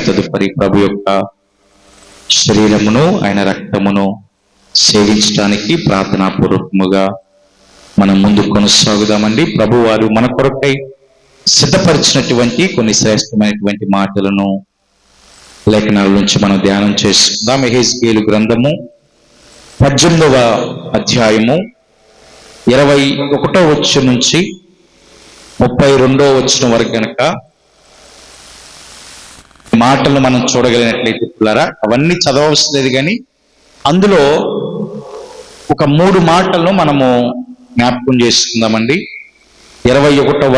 తదుపరి ప్రభు యొక్క శరీరమును ఆయన రక్తమును సేవించడానికి ప్రార్థనాపూర్వకముగా మనం ముందు కొనసాగుదామండి. ప్రభు వారు మన కొరకై సిద్ధపరిచినటువంటి కొన్ని శ్రేష్టమైనటువంటి మాటలను లేఖనాల నుంచి మనం ధ్యానం చేసుకుందాం. యెహెజ్కేలు గ్రంథము 18వ అధ్యాయము 21వ వచనం నుంచి 32వ వచనం వరకు కనుక మాటలను మనం చూడగలిగినట్లయితే పిల్లరా, అవన్నీ చదవవలసిన లేదు, కానీ అందులో ఒక 3 మాటలను మనము జ్ఞాపకం చేసుకుందామండి. 21వ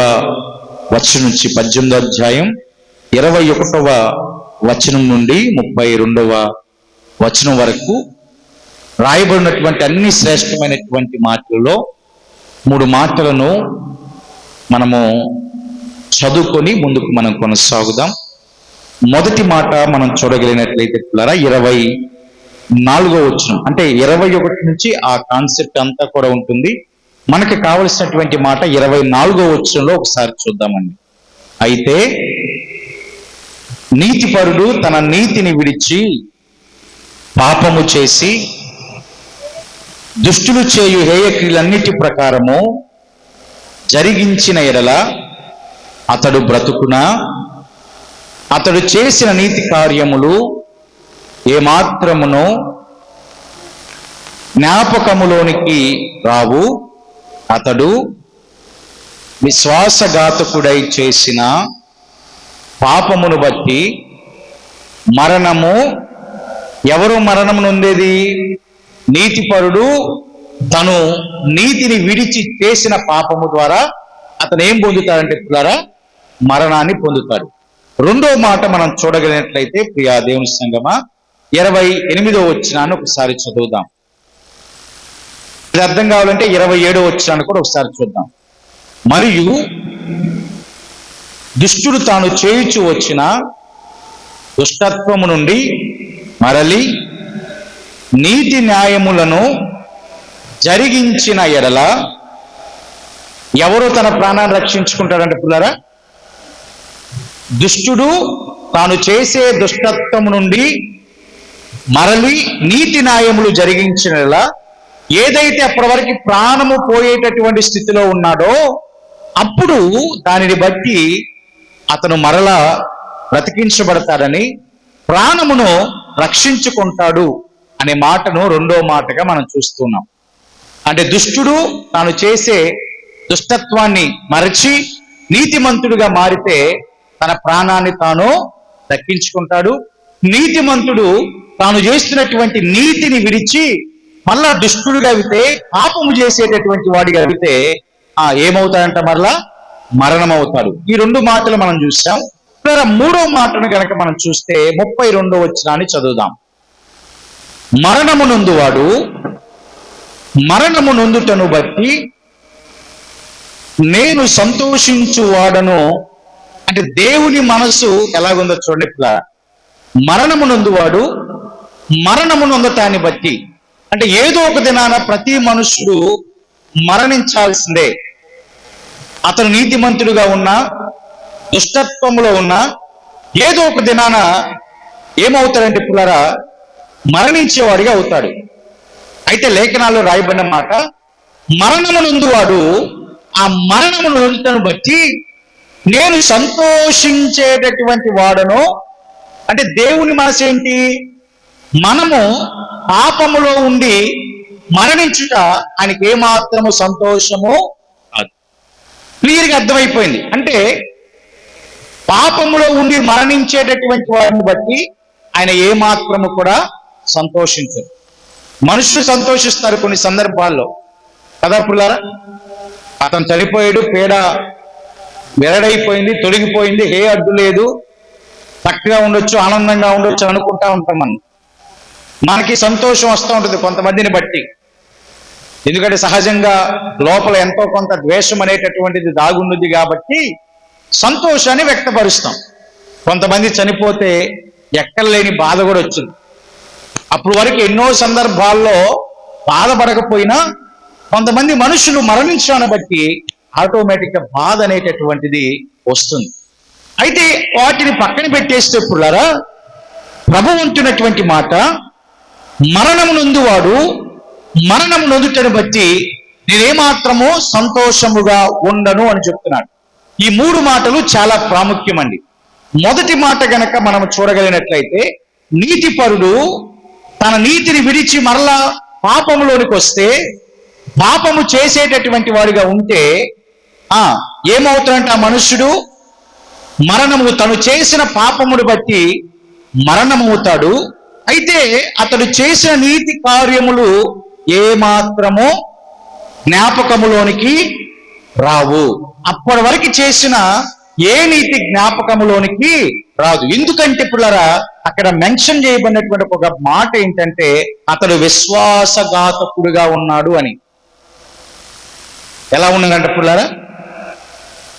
వచనం నుంచి 18వ అధ్యాయం 21వ వచనం నుండి 32వ వచనం వరకు రాయబడినటువంటి అన్ని శ్రేష్టమైనటువంటి మాటలలో 3 మాటలను మనము చదువుకొని ముందుకు మనం కొనసాగుదాం. మొదటి మాట మనం చూడగలిగినట్లయితే పిల్లరా 24వ వచనం, అంటే 21 నుంచి ఆ కాన్సెప్ట్ అంతా కూడా ఉంటుంది. మనకి కావలసినటువంటి మాట 24వ వచనంలో ఒకసారి చూద్దామండి. అయితే నీతిపరుడు తన నీతిని విడిచి పాపము చేసి దుష్టులు చేయు హేయక్రియలన్నిటి ప్రకారము జరిగించిన ఎడల అతడు బ్రతుకునా? అతడు చేసిన నీతి కార్యములు ఏమాత్రమును జ్ఞాపకములోనికి రావు. అతడు విశ్వాసఘాతకుడై చేసిన పాపమును బట్టి మరణము, ఎవరు మరణము నొందేది? నీతిపరుడు తను నీతిని విడిచి చేసిన పాపము ద్వారా అతను ఏం పొందుతాడంటే పిల్లరా, మరణాన్ని పొందుతాడు. రెండో మాట మనం చూడగలిగినట్లయితే ప్రియా దేవుని సంగమా 28వ వచనాన్ని ఒకసారి చదువుదాం. ఇది అర్థం కావాలంటే 27వ వచనాన్ని కూడా ఒకసారి చూద్దాం. మరియు దుష్టుడు తాను చేయుచు వచ్చిన దుష్టత్వము నుండి మరలి నీతి న్యాయములను జరిగించిన ఎడల ఎవరు తన ప్రాణాన్ని రక్షించుకుంటారంటే పిల్లరా, దుష్టుడు తాను చేసే దుష్టత్వము నుండి మరలి నీతి న్యాయములు జరిగించిన ఏదైతే అప్పటి వరకు ప్రాణము పోయేటటువంటి స్థితిలో ఉన్నాడో అప్పుడు దానిని బట్టి అతను మరలా బ్రతికించబడతాడని, ప్రాణమును రక్షించుకుంటాడు అనే మాటను రెండో మాటగా మనం చూస్తున్నాం. అంటే దుష్టుడు తాను చేసే దుష్టత్వాన్ని మరచి నీతిమంతుడిగా మారితే తన ప్రాణాన్ని తాను దక్కించుకుంటాడు. నీతిమంతుడు తాను చేస్తున్నటువంటి నీతిని విడిచి మళ్ళా దుష్టుడిగా అయితే, పాపము చేసేటటువంటి వాడిగా అయితే ఏమవుతాడంట? మరలా మరణం అవుతాడు. ఈ 2 మాటలు మనం చూసాం. మూడో మాటను కనుక మనం చూస్తే 32వ వచనాన్ని చదువుదాం. మరణము నొందువాడు మరణము నొందుటను బట్టి నేను సంతోషించువాడను. అంటే దేవుని మనసు ఎలాగుందో చూడండి. మరణము నొందువాడు మరణము నొందటాన్ని బట్టి, అంటే ఏదో ఒక దినాన ప్రతి మనుషుడు మరణించాల్సిందే. అతను నీతిమంతుడుగా ఉన్నా దుష్టత్వములో ఉన్నా ఏదో ఒక దినాన ఏమవుతాడంటే పిల్లరా, మరణించేవాడిగా అవుతాడు. అయితే లేఖనాల్లో రాయబడిన మాట, మరణము నొందువాడు ఆ మరణము నొందుటను బట్టి నేను సంతోషించేటటువంటి వాడను. అంటే దేవుని మనసు ఏంటి? మనము పాపములో ఉండి మరణించుట ఆయనకి ఏమాత్రము సంతోషము కాదు. క్లియర్గా అర్థమైపోయింది. అంటే పాపములో ఉండి మరణించేటటువంటి వారిని బట్టి ఆయన ఏమాత్రము కూడా సంతోషించరు. మనుషులు సంతోషిస్తారు కొన్ని సందర్భాల్లో కదా పిల్లరా. అతను చనిపోయాడు, పేడ వెరడైపోయింది, తొలగిపోయింది, ఏ అడ్డు లేదు, చక్కగా ఉండొచ్చు, ఆనందంగా ఉండొచ్చు అనుకుంటా ఉంటాం. మనకి సంతోషం వస్తూ ఉంటుంది కొంతమందిని బట్టి. ఎందుకంటే సహజంగా లోపల ఎంతో కొంత ద్వేషం అనేటటువంటిది దాగున్నది కాబట్టి సంతోషాన్ని వ్యక్తపరుస్తాం. కొంతమంది చనిపోతే ఎక్కడలేని బాధ కూడా వచ్చింది. అప్పుడు వరకు ఎన్నో సందర్భాల్లో బాధపడకపోయినా కొంతమంది మనుషులు మరణించాలని బట్టి ఆటోమేటిక్గా బాధ అనేటటువంటిది వస్తుంది. అయితే వాటిని పక్కన పెట్టేస్తే పుల్లారా, ప్రభు అంటున్నటువంటి మాట, మరణము నొందువాడు మరణము నొందుటను బట్టి నేనేమాత్రము సంతోషముగా ఉండను అని చెప్తున్నాడు. ఈ 3 మాటలు చాలా ప్రాముఖ్యమండి. మొదటి మాట గనక మనం చూడగలిగినట్లయితే, నీతిపరుడు తన నీతిని విడిచి మరలా పాపములోనికి వస్తే, పాపము చేసేటటువంటి వాడిగా ఉంటే ఏమవుతాడంటే ఆ మనుష్యుడు మరణము, తను చేసిన పాపమును బట్టి మరణమవుతాడు. అయితే అతడు చేసిన నీతి కార్యములు ఏమాత్రము జ్ఞాపకములోనికి రావు. అప్పటి వరకు చేసిన ఏ నీతి జ్ఞాపకములోనికి రాదు. ఎందుకంటే పుల్లరా, అక్కడ మెన్షన్ చేయబడినటువంటి ఒక మాట ఏంటంటే, అతడు విశ్వాసఘాతకుడుగా ఉన్నాడు అని. ఎలా ఉన్నాడంటే పుల్లరా,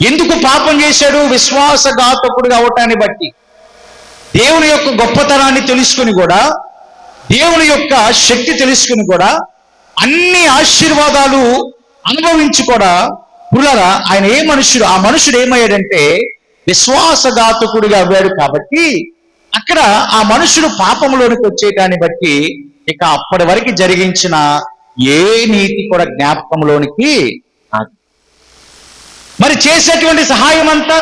ఎందుకు పాపం చేశాడు? విశ్వాసఘాతకుడుగా అవటాన్ని బట్టి. దేవుని యొక్క గొప్పతనాన్ని తెలుసుకుని కూడా, దేవుని యొక్క శక్తి తెలుసుకుని కూడా, అన్ని ఆశీర్వాదాలు అనుభవించి కూడా పుల్లరా, ఆయన ఏ మనుషుడు, ఆ మనుషుడు ఏమయ్యాడంటే విశ్వాసఘాతకుడిగా అవ్వాడు. కాబట్టి అక్కడ ఆ మనుషుడు పాపంలోనికి వచ్చేదాన్ని బట్టి ఇక అప్పటి వరకు జరిగించిన ఏ నీతి కూడా జ్ఞాపకంలోనికి రాదు. మరి చేసేటువంటి సహాయం అంతా,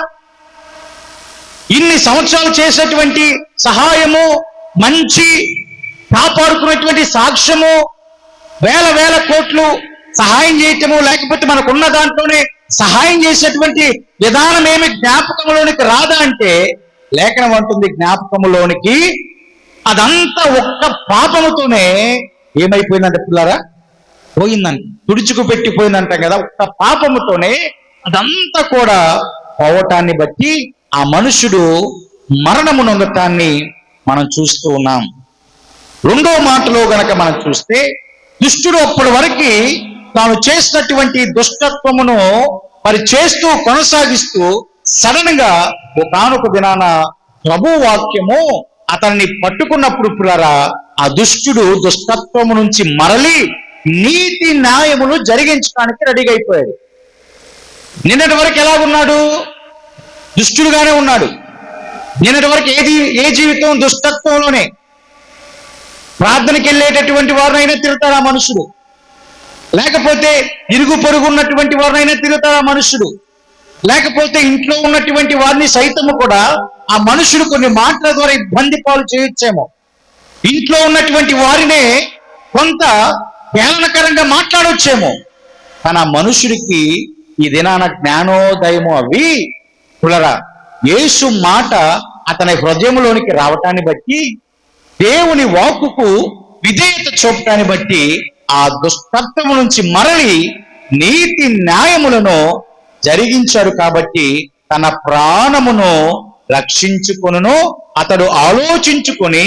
ఇన్ని సంవత్సరాలు చేసేటువంటి సహాయము, మంచి కాపాడుకున్నటువంటి సాక్ష్యము, వేల కోట్లు సహాయం చేయటము, లేకపోతే మనకున్న దాంట్లోనే సహాయం చేసేటువంటి విధానం ఏమి జ్ఞాపకంలోనికి రాదా అంటే, లేఖనం అంటుంది జ్ఞాపకంలోనికి అదంతా ఒక్క పాపముతోనే ఏమైపోయిందంటే పిల్లరా, పోయిందంట. తుడుచుకు పెట్టిపోయిందంటాం కదా, ఒక్క పాపముతోనే అదంతా కూడా పోవటాన్ని బట్టి ఆ మనుషుడు మరణము నొందటాన్ని మనం చూస్తూ ఉన్నాం. రెండో మాటలో గనక మనం చూస్తే, దుష్టుడు అప్పటి వరకు తాను చేసినటువంటి దుష్టత్వమును మరి చేస్తూ కొనసాగిస్తూ సడన్ గా ఒకానొక దినాన ప్రభు వాక్యము అతన్ని పట్టుకున్నప్పుడు పిల్లరా, ఆ దుష్టుడు దుష్టత్వము నుంచి మరలి నీతి న్యాయములు జరిగించడానికి రెడీగా అయిపోయాడు. నిన్నటి వరకు ఎలా ఉన్నాడు? దుష్టుడుగానే ఉన్నాడు. నిన్నటి వరకు ఏ జీవితం దుష్టత్వంలోనే. ప్రార్థనకి వెళ్ళేటటువంటి వారినైనా తిరుగుతాడు ఆ మనుషుడు, లేకపోతే ఇరుగు పొరుగు ఉన్నటువంటి వారినైనా తిరుగుతాడు ఆ మనుషుడు, లేకపోతే ఇంట్లో ఉన్నటువంటి వారిని సైతము కూడా ఆ మనుషుడు కొన్ని మాటల ద్వారా ఇబ్బంది పాలు చేయొచ్చేమో. ఇంట్లో ఉన్నటువంటి వారినే కొంత హేళనకరంగా మాట్లాడొచ్చేమో. కానీ ఆ మనుషుడికి ఈ దినాన జ్ఞానోదయము అవి పులరా, యేసు మాట అతని హృదయంలోనికి రావటాన్ని బట్టి, దేవుని వాక్కుకు విధేయత చూపటాన్ని బట్టి ఆ దుష్టత్వము నుంచి మరలి నీతి న్యాయములను జరిగించాడు. కాబట్టి తన ప్రాణమును రక్షించుకొనును అతడు ఆలోచించుకొని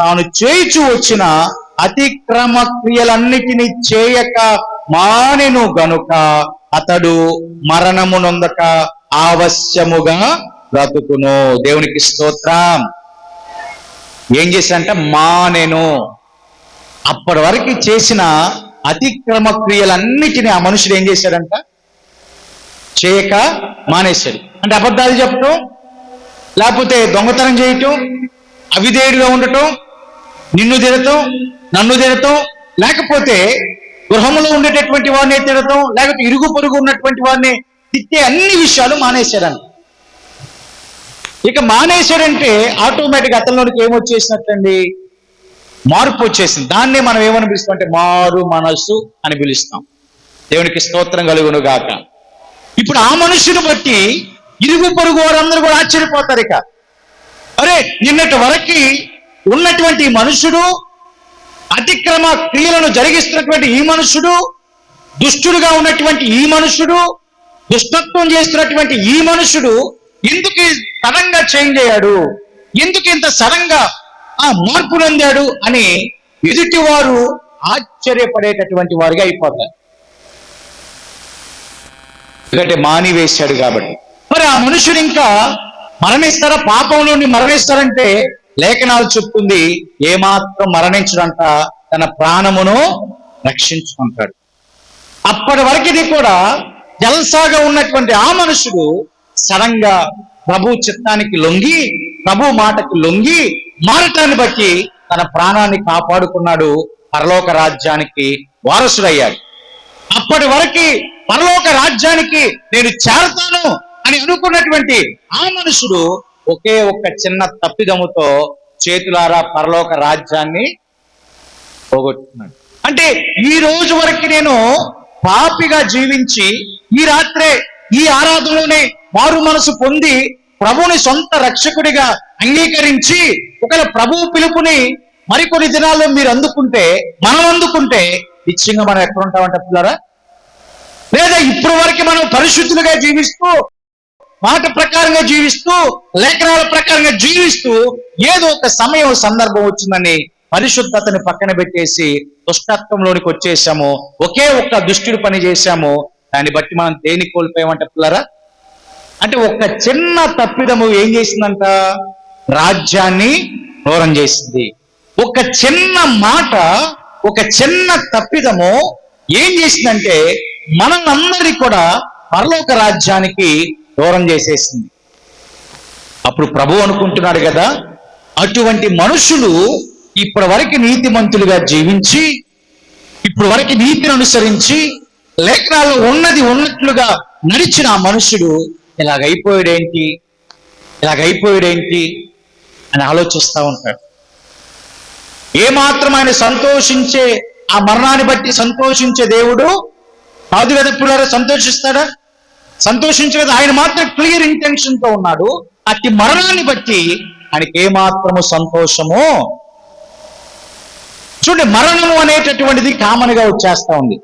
తాను చేయుచు వచ్చిన అతిక్రమ క్రియలన్నిటినీ చేయక మానెను గనుక అతడు మరణము నొందక ఆవశ్యముగా బ్రతుకును. దేవునికి స్తోత్రం. ఏం చేశాడంటే మానెను. అప్పటి వరకు చేసిన అతిక్రమ క్రియలన్నిటినీ ఆ మనుషుడు ఏం చేశాడంట? చేయక మానేశాడు. అంటే అబద్ధాలు చెప్పటం, లేకపోతే దొంగతనం చేయటం, అవిధేయుడిగా ఉండటం, నిన్ను తిడటం, నన్ను తిడటం, లేకపోతే గృహంలో ఉండేటటువంటి వాడిని తిడటం, లేకపోతే ఇరుగు పొరుగు ఉన్నటువంటి వాడిని తిట్టే అన్ని విషయాలు మానేశాడంట. ఇక మానేశాడంటే ఆటోమేటిక్ అతనిలోనికి ఏమొచ్చేసినట్టండి? మార్పు వచ్చేసింది. దాన్నే మనం ఏమని పిలుస్తాం అంటే మారు మనస్సు అని పిలుస్తాం. దేవునికి స్తోత్రం కలుగును గాక. ఇప్పుడు ఆ మనుషుని బట్టి ఇరుగు పొరుగు వారందరూ కూడా ఆశ్చర్యపోతారు. ఇక అరే, నిన్నటి వరకు ఉన్నటువంటి మనుషుడు, అతిక్రమ క్రియలను జరిగిస్తున్నటువంటి ఈ మనుషుడు, దుష్టుడుగా ఉన్నటువంటి ఈ మనుషుడు, దుష్టత్వం చేస్తున్నటువంటి ఈ మనుషుడు ఎందుకు సడన్ గా చేంజ్ అయ్యాడు, ఎందుకు ఇంత సడన్ గా మార్పు నొందాడు అని ఎదుటి వారు ఆశ్చర్యపడేటటువంటి వారిగా అయిపోతారు. ఎందుకంటే మానివేశాడు కాబట్టి. మరి ఆ మనుషుడు ఇంకా మరణిస్తారా? పాపంలోని మరణిస్తారంటే లేఖనాలు చెప్తుంది ఏమాత్రం మరణించడంట, తన ప్రాణమును రక్షించుకుంటాడు. అప్పటి వరకు ఇది కూడా జల్సాగా ఉన్నటువంటి ఆ మనుషుడు సడన్ గా ప్రభు చిత్తానికి లొంగి, ప్రభు మాటకి లొంగి మారటాన్ని బట్టి తన ప్రాణాన్ని కాపాడుకున్నాడు, పరలోక రాజ్యానికి వారసుడయ్యాడు. అప్పటి వరకు పరలోక రాజ్యానికి నేను చేరతాను అని అనుకున్నటువంటి ఆ మనుషుడు ఒకే ఒక్క చిన్న తప్పిదముతో చేతులారా పరలోక రాజ్యాన్ని పోగొట్టుకున్నాడు. అంటే ఈ రోజు వరకు నేను పాపిగా జీవించి ఈ రాత్రే ఈ ఆరాధనలోనే మారు మనసు పొంది ప్రభుని సొంత రక్షకుడిగా అంగీకరించి ఒకవేళ ప్రభు పిలుపుని మరికొన్ని దినాల్లో మీరు అందుకుంటే, మనం అందుకుంటే నిశ్చయంగా మనం ఎక్కడ ఉంటామంటే పిల్లరా, లేదా ఇప్పుడు వరకు మనం పరిశుద్ధులుగా జీవిస్తూ, మాట ప్రకారంగా జీవిస్తూ, లేఖనాల ప్రకారంగా జీవిస్తూ ఏదో ఒక సమయం సందర్భం వచ్చిందని పరిశుద్ధతని పక్కన పెట్టేసి దుష్టత్వంలోనికి వచ్చేసాము, ఒకే ఒక్క దుష్టుడు పని చేశాము. దాన్ని బట్టి మనం దేన్ని కోల్పోయామంటే పిల్లరా, అంటే ఒక చిన్న తప్పిదము ఏం చేసిందంట, రాజ్యాన్ని దూరం చేసింది. ఒక చిన్న మాట, ఒక చిన్న తప్పిదము ఏం చేసిందంటే మనందరినీ కూడా పరలోక రాజ్యానికి దూరం చేసేసింది. అప్పుడు ప్రభు అనుకుంటున్నాడు కదా, అటువంటి మనుషులు ఇప్పటి వరకు నీతిమంతులుగా జీవించి, ఇప్పుడు వరకు నీతిని అనుసరించి లేఖనాల్లో ఉన్నది ఉన్నట్లుగా నడిచిన ఆ మనుషుడు ఇలాగైపోయాడేంటి అని ఆలోచిస్తూ ఉంటాడు. ఏమాత్రం ఆయన సంతోషించే, ఆ మరణాన్ని బట్టి సంతోషించే దేవుడు కాదు కదా పిల్లరా. సంతోషిస్తాడా? సంతోషించలేదు. ఆయన మాత్రం క్లియర్ ఇంటెన్షన్ తో ఉన్నాడు. అట్టి మరణాన్ని బట్టి ఆయనకి ఏమాత్రము సంతోషము. చూడండి, మరణము అనేటటువంటిది కామన్ గా వచ్చేస్తా ఉంది.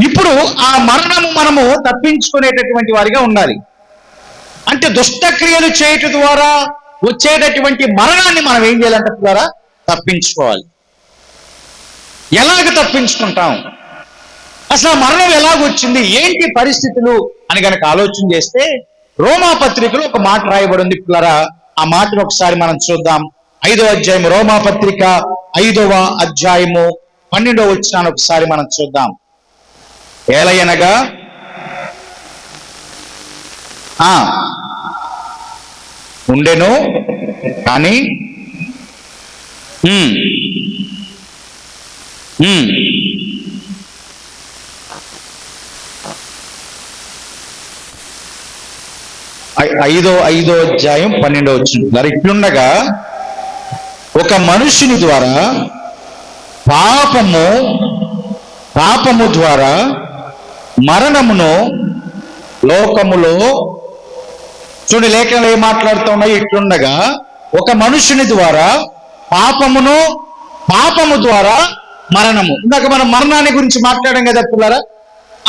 ఇప్పుడు ఆ మరణము మనము తప్పించుకునేటటువంటి వారిగా ఉండాలి. అంటే దుష్టక్రియలు చేయటం ద్వారా వచ్చేటటువంటి మరణాన్ని మనం ఏం చేయాలంటే ద్వారా తప్పించుకోవాలి. ఎలాగ తప్పించుకుంటాం? అసలు ఆ మరణం ఎలాగొచ్చింది, ఏంటి పరిస్థితులు అని గనక ఆలోచన చేస్తే రోమా పత్రికలో ఒక మాట రాయబడి ఉంది పిల్లరా. ఆ మాటను ఒకసారి మనం చూద్దాం. 5వ అధ్యాయం, రోమా పత్రిక 5వ అధ్యాయము 12వ వచనాన్ని ఒకసారి మనం చూద్దాం. ఏలయనగా ఉండెను కానీ ఐదో అధ్యాయం 12వ వచనం. ఇట్లుండగా ఒక మనుషుని ద్వారా పాపము ద్వారా మరణమును లోకములో, చూడండి లేఖనాలు ఏం మాట్లాడుతూ ఉన్నాయి. ఇట్లుండగా ఒక మనుషుని ద్వారా పాపము ద్వారా మరణము. ఇందాక మనం మరణాన్ని గురించి మాట్లాడాం కదా పిల్లరా,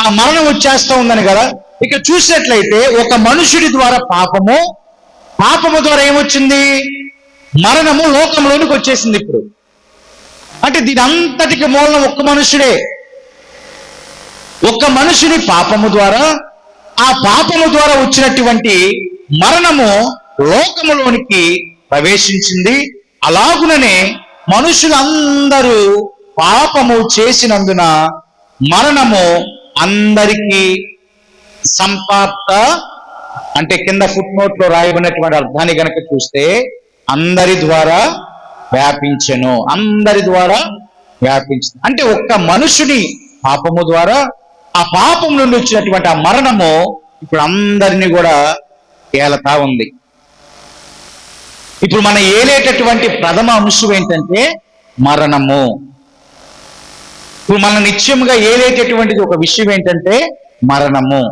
ఆ మరణం వచ్చేస్తూ ఉందని కదా. ఇక చూసినట్లయితే ఒక మనుషుడి ద్వారా పాపము ద్వారా ఏమొచ్చింది, మరణము లోకంలోనికి వచ్చేసింది. ఇప్పుడు అంటే దీని అంతటికి మూలం ఒక్క మనుషుడే. ఒక్క మనుషుని పాపము ద్వారా, ఆ పాపము ద్వారా వచ్చినటువంటి మరణము లోకములోనికి ప్రవేశించింది. అలాగుననే మనుషులందరూ పాపము చేసినందున మరణము అందరికీ సంపాప్త, అంటే కింద ఫుట్ నోట్ లో రాయబడినటువంటి అర్థాన్ని గనక చూస్తే అందరి ద్వారా వ్యాపించెను, అందరి ద్వారా వ్యాపించింది. అంటే ఒక్క మనుషుని పాపము ద్వారా, ఆ పాపం నుండి వచ్చినటువంటి ఆ మరణము ఇప్పుడు అందరినీ కూడా ఏలతా ఉంది. ఇప్పుడు మనం ఏలేటటువంటి ప్రథమ అంశం ఏంటంటే మరణము. ఇప్పుడు మన నిత్యముగా ఏలేటటువంటిది ఒక విషయం ఏంటంటే మరణము.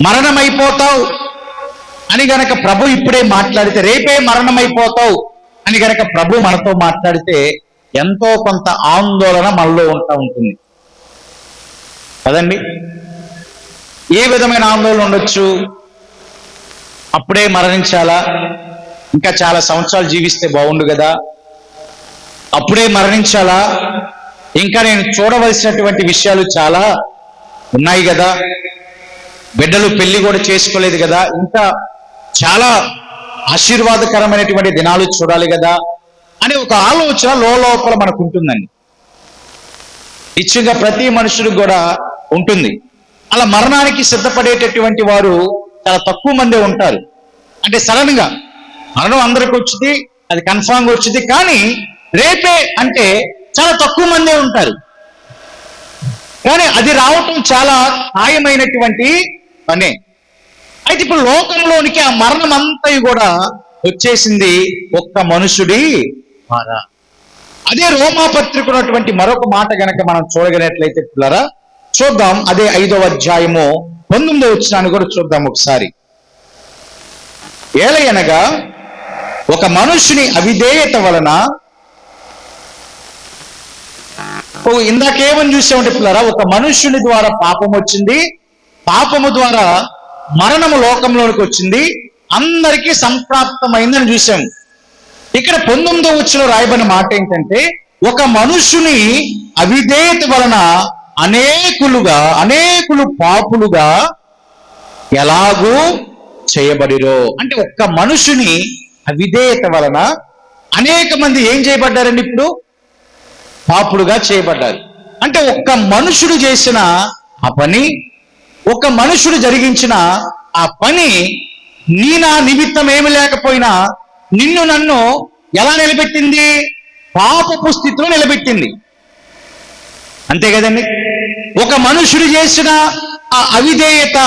మరణమైపోతావు అని గనక ప్రభు ఇప్పుడే మాట్లాడితే, రేపే మరణమైపోతావు అని గనక ప్రభు మనతో మాట్లాడితే ఎంతో కొంత ఆందోళన మనలో ఉంటుంది కదండి. ఏ విధమైన ఆందోళన ఉండొచ్చు? అప్పుడే మరణించాలా, ఇంకా చాలా సంవత్సరాలు జీవిస్తే బాగుండు కదా, అప్పుడే మరణించాలా, ఇంకా నేను చూడవలసినటువంటి విషయాలు చాలా ఉన్నాయి కదా, బిడ్డలు పెళ్లి కూడా చేసుకోలేదు కదా, ఇంకా చాలా ఆశీర్వాదకరమైనటువంటి దినాలు చూడాలి కదా అనే ఒక ఆలోచన లోపల మనకు ఉంటుందండి. నిశ్చయంగా ప్రతి మనుషుడికి కూడా ఉంటుంది. అలా మరణానికి సిద్ధపడేటటువంటి వారు చాలా తక్కువ మందే ఉంటారు. అంటే సడన్ గా మరణం అందరికి వచ్చింది, అది కన్ఫామ్ గా వచ్చింది. కానీ రేపే అంటే చాలా తక్కువ మందే ఉంటారు. కానీ అది రావటం చాలా ఖాయమైనటువంటి పనే. అయితే ఇప్పుడు లోకంలోనికి ఆ మరణం అంతా కూడా వచ్చేసింది ఒక్క మనుషుడి ద్వారా. అదే రోమాపత్రిక ఉన్నటువంటి మరొక మాట గనక మనం చూడగలిగినట్లయితే పిల్లరా, చూద్దాం. అదే 5వ అధ్యాయము 19వ వచనాన్ని కూడా చూద్దాం ఒకసారి. ఏలయనగా ఒక మనుషుని అవిధేయత వలన, ఇందాకేమని చూసామంటే పిల్లరా, ఒక మనుష్యుని ద్వారా పాపం వచ్చింది, పాపము ద్వారా మరణము లోకంలోనికి వచ్చింది, అందరికీ సంప్రాప్తమైందని చూసాము. ఇక్కడ 19వ వచనంలో రాయబడిన మాట ఏంటంటే, ఒక మనుషుని అవిధేయత వలన అనేకులు పాపులుగా ఎలాగూ చేయబడిరో. అంటే ఒక్క మనుషుని అవిధేయత వలన అనేక మంది ఏం చేయబడ్డారండి? ఇప్పుడు పాపులుగా చేయబడ్డారు. అంటే ఒక్క మనుషుడు చేసిన ఆ పని, ఒక మనుషుడు జరిగించిన ఆ పని నీ నా నిమిత్తం ఏమి లేకపోయినా నిన్ను నన్ను ఎలా నిలబెట్టింది? పాపపు స్థితిలో నిలబెట్టింది. అంతే కదండి. ఒక మనుషుడు చేసిన ఆ అవిధేయత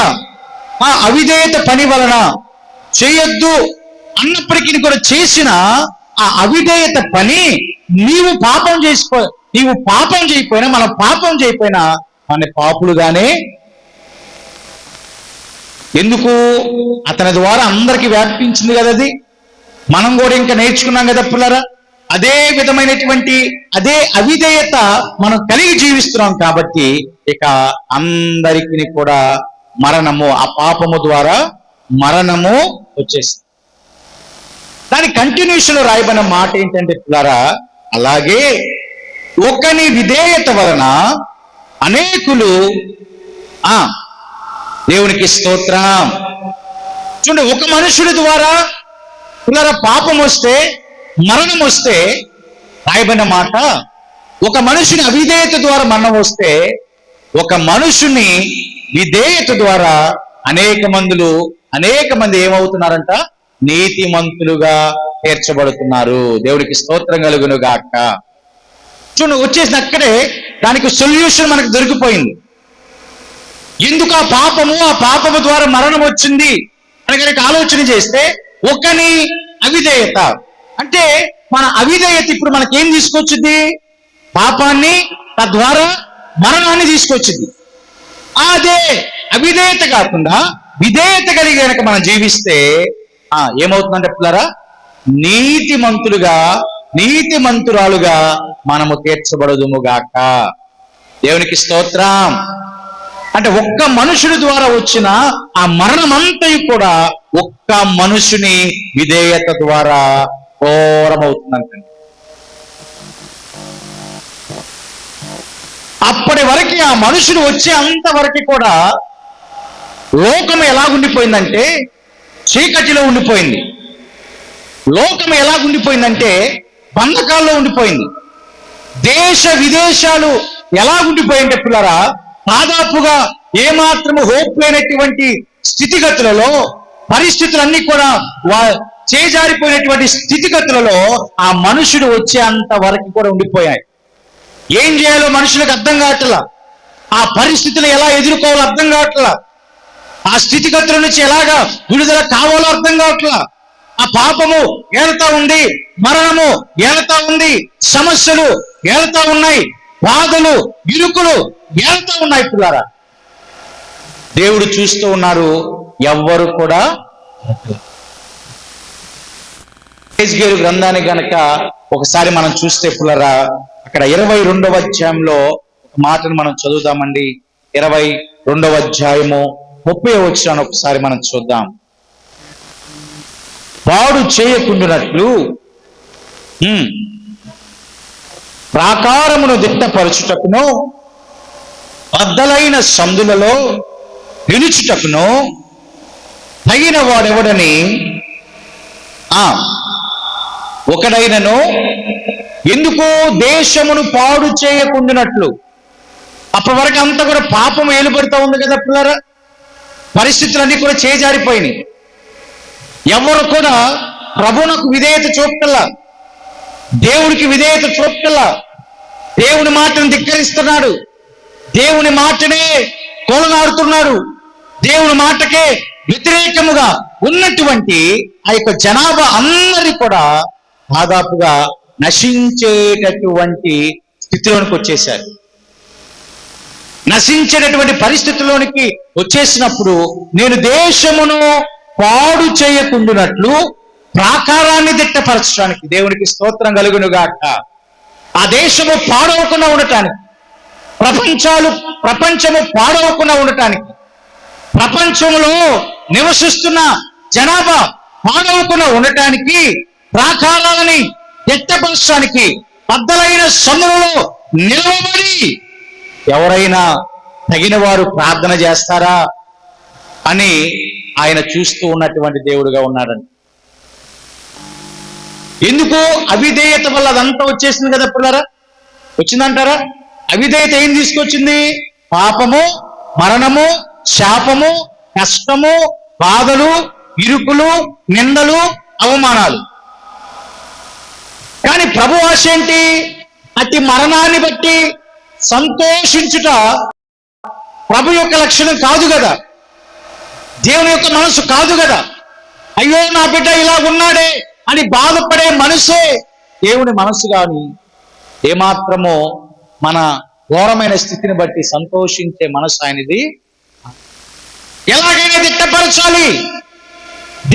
పని వలన చేయొద్దు అన్నప్పటికీ కూడా చేసిన ఆ అవిధేయత పని నీవు పాపం చేయకపోయినా, మనం పాపం చేయకపోయినా మన పాపులుగానే. ఎందుకు? అతని ద్వారా అందరికి వ్యాపించింది కదా అది. మనం కూడా ఇంకా నేర్చుకున్నాం కదా పిల్లరా. అదే విధమైనటువంటి అదే అవిధేయత మనం కలిగి జీవిస్తున్నాం కాబట్టి ఇక అందరికీ కూడా మరణము, ఆ పాపము ద్వారా మరణము వచ్చేసింది. దాని కంటిన్యూషన్ రాయబడిన మాట ఏంటంటే పిల్లరా, అలాగే ఒకని విధేయత వలన అనేకులు దేవునికి స్తోత్రం. చూడండి, ఒక మనుషుడి ద్వారా పిల్లరా పాపం వస్తే, మరణం వస్తే, రాయబడిన మాట ఒక మనుషుని అవిధేయత ద్వారా మరణం వస్తే, ఒక మనుషుని విధేయత ద్వారా అనేక మంది ఏమవుతున్నారంట? నీతిమంతులుగా తీర్చబడుతున్నారు. దేవుడికి స్తోత్రం కలుగును గాక. చూడండి, వచ్చేసిన అక్కడే దానికి సొల్యూషన్ మనకు దొరికిపోయింది. ఎందుకు ఆ పాపము ద్వారా మరణం వచ్చింది అని కనుక ఆలోచన చేస్తే, ఒకని అవిధేయత అంటే మన అవిధేయత ఇప్పుడు మనకేం తీసుకొచ్చింది? పాపాన్ని, తద్వారా మరణాన్ని తీసుకొచ్చింది. అదే అవిధేయత కాకుండా విధేయత కలిగి కనుక మనం జీవిస్తే ఏమవుతుందంటే పిల్లరా, నీతిమంతురాలుగా మనము తీర్చబడదుముగాక. దేవునికి స్తోత్రం. అంటే ఒక్క మనుషుడి ద్వారా వచ్చిన ఆ మరణమంతయు కూడా ఒక్క మనుషుని విధేయత ద్వారా ఘోరమవుతుందంటే. అప్పటి వరకు ఆ మనుషుడు వచ్చే అంతవరకు కూడా లోకం ఎలాగుండిపోయిందంటే చీకటిలో ఉండిపోయింది. లోకం ఎలాగుండిపోయిందంటే బంధకాల్లో ఉండిపోయింది. దేశ విదేశాలు ఎలాగుండిపోయింటే పిల్లరా, దాదాపుగా ఏమాత్రము హోప్ లేనటువంటి స్థితిగతులలో, పరిస్థితులన్నీ కూడా చేజారిపోయినటువంటి స్థితిగతులలో ఆ మనుషుడు వచ్చే అంత వరకు కూడా ఉండిపోయాయి. ఏం చేయాలో మనుషులకు అర్థం కావట్లా, ఆ పరిస్థితులు ఎలా ఎదుర్కోవాలో అర్థం కావట్లా, ఆ స్థితిగతుల నుంచి ఎలాగా విడుదల కావాలో అర్థం కావట్లా. ఆ పాపము ఏలుతా ఉంది, మరణము ఏలుతా ఉంది, సమస్యలు ఏలుతా ఉన్నాయి, బాధలు, ఇరుకులు ఏలుతా ఉన్నాయి పిల్లారా. దేవుడు చూస్తూ ఉన్నారు, ఎవ్వరు కూడా. యెహెజ్కేలు గ్రంథాన్ని గనక ఒకసారి మనం చూస్తే పిల్లరా, అక్కడ 22వ అధ్యాయంలో ఒక మాటను మనం చదువుదామండి. 22వ అధ్యాయము 30వ వచనాన్ని ఒకసారి మనం చూద్దాం. పాడు చేయకుండునట్లు ప్రాకారమును దిట్టపరచుటకును, బద్దలైన సందులలో నిలుచుటకును తగిన వాడెవడని ఒకడైనను ఎందుకు దేశమును పాడు చేయకుండానట్లు. అప్పటి వరకు అంతా కూడా పాపం ఏలుపడుతూ ఉంది కదా పిల్లరా, పరిస్థితులన్నీ కూడా చేజారిపోయినాయి. ఎవరు కూడా ప్రభువునకు విధేయత చూపకల్లా, దేవుడికి విధేయత చూపకల్లా, దేవుని మాటను ధిక్కరిస్తున్నాడు, దేవుని మాటనే కొలనాడుతున్నాడు, దేవుని మాటకే వ్యతిరేకముగా ఉన్నటువంటి ఆ యొక్క జనాభా అందరి కూడా దాదాపుగా నశించేటటువంటి స్థితిలోనికి వచ్చేశారు. నశించేటటువంటి పరిస్థితుల్లోనికి వచ్చేసినప్పుడు నేను దేశమును పాడు చేయకుండునట్లు ప్రాకారాన్ని దిట్టపరచడానికి, దేవునికి స్తోత్రం కలుగునుగాక, ఆ దేశము పాడవకుండా ఉండటానికి, ప్రపంచము పాడవకుండా ఉండటానికి, ప్రపంచంలో నివసిస్తున్న జనాభా పాడవకుండా ఉండటానికి ప్రాకారాలని దిట్టపరచడానికి బద్దలైన సందులలో నిలవబడి ఎవరైనా తగిన వారు ప్రార్థన చేస్తారా అని ఆయన చూస్తూ ఉన్నటువంటి దేవుడుగా ఉన్నాడండి. ఎందుకు? అవిధేయత వల్ల అదంతా వచ్చేసింది కదా పిల్లరా. వచ్చిందంటారా? అవిధేయత ఏం తీసుకొచ్చింది? పాపము, మరణము, శాపము, కష్టము, బాధలు, ఇరుకులు, నిందలు, అవమానాలు. కానీ ప్రభు ఆశ ఏంటి? అతి మరణాన్ని బట్టి సంతోషించుట ప్రభు యొక్క లక్షణం కాదు కదా, దేవుని యొక్క మనసు కాదు కదా. అయ్యో నా బిడ్డ ఇలా ఉన్నాడే అని బాధపడే మనసే దేవుని మనసు. కానీ ఏమాత్రమో మన ఘోరమైన స్థితిని బట్టి సంతోషించే మనసు ఆయనది. ఎలాగైనా దిట్టపరచాలి,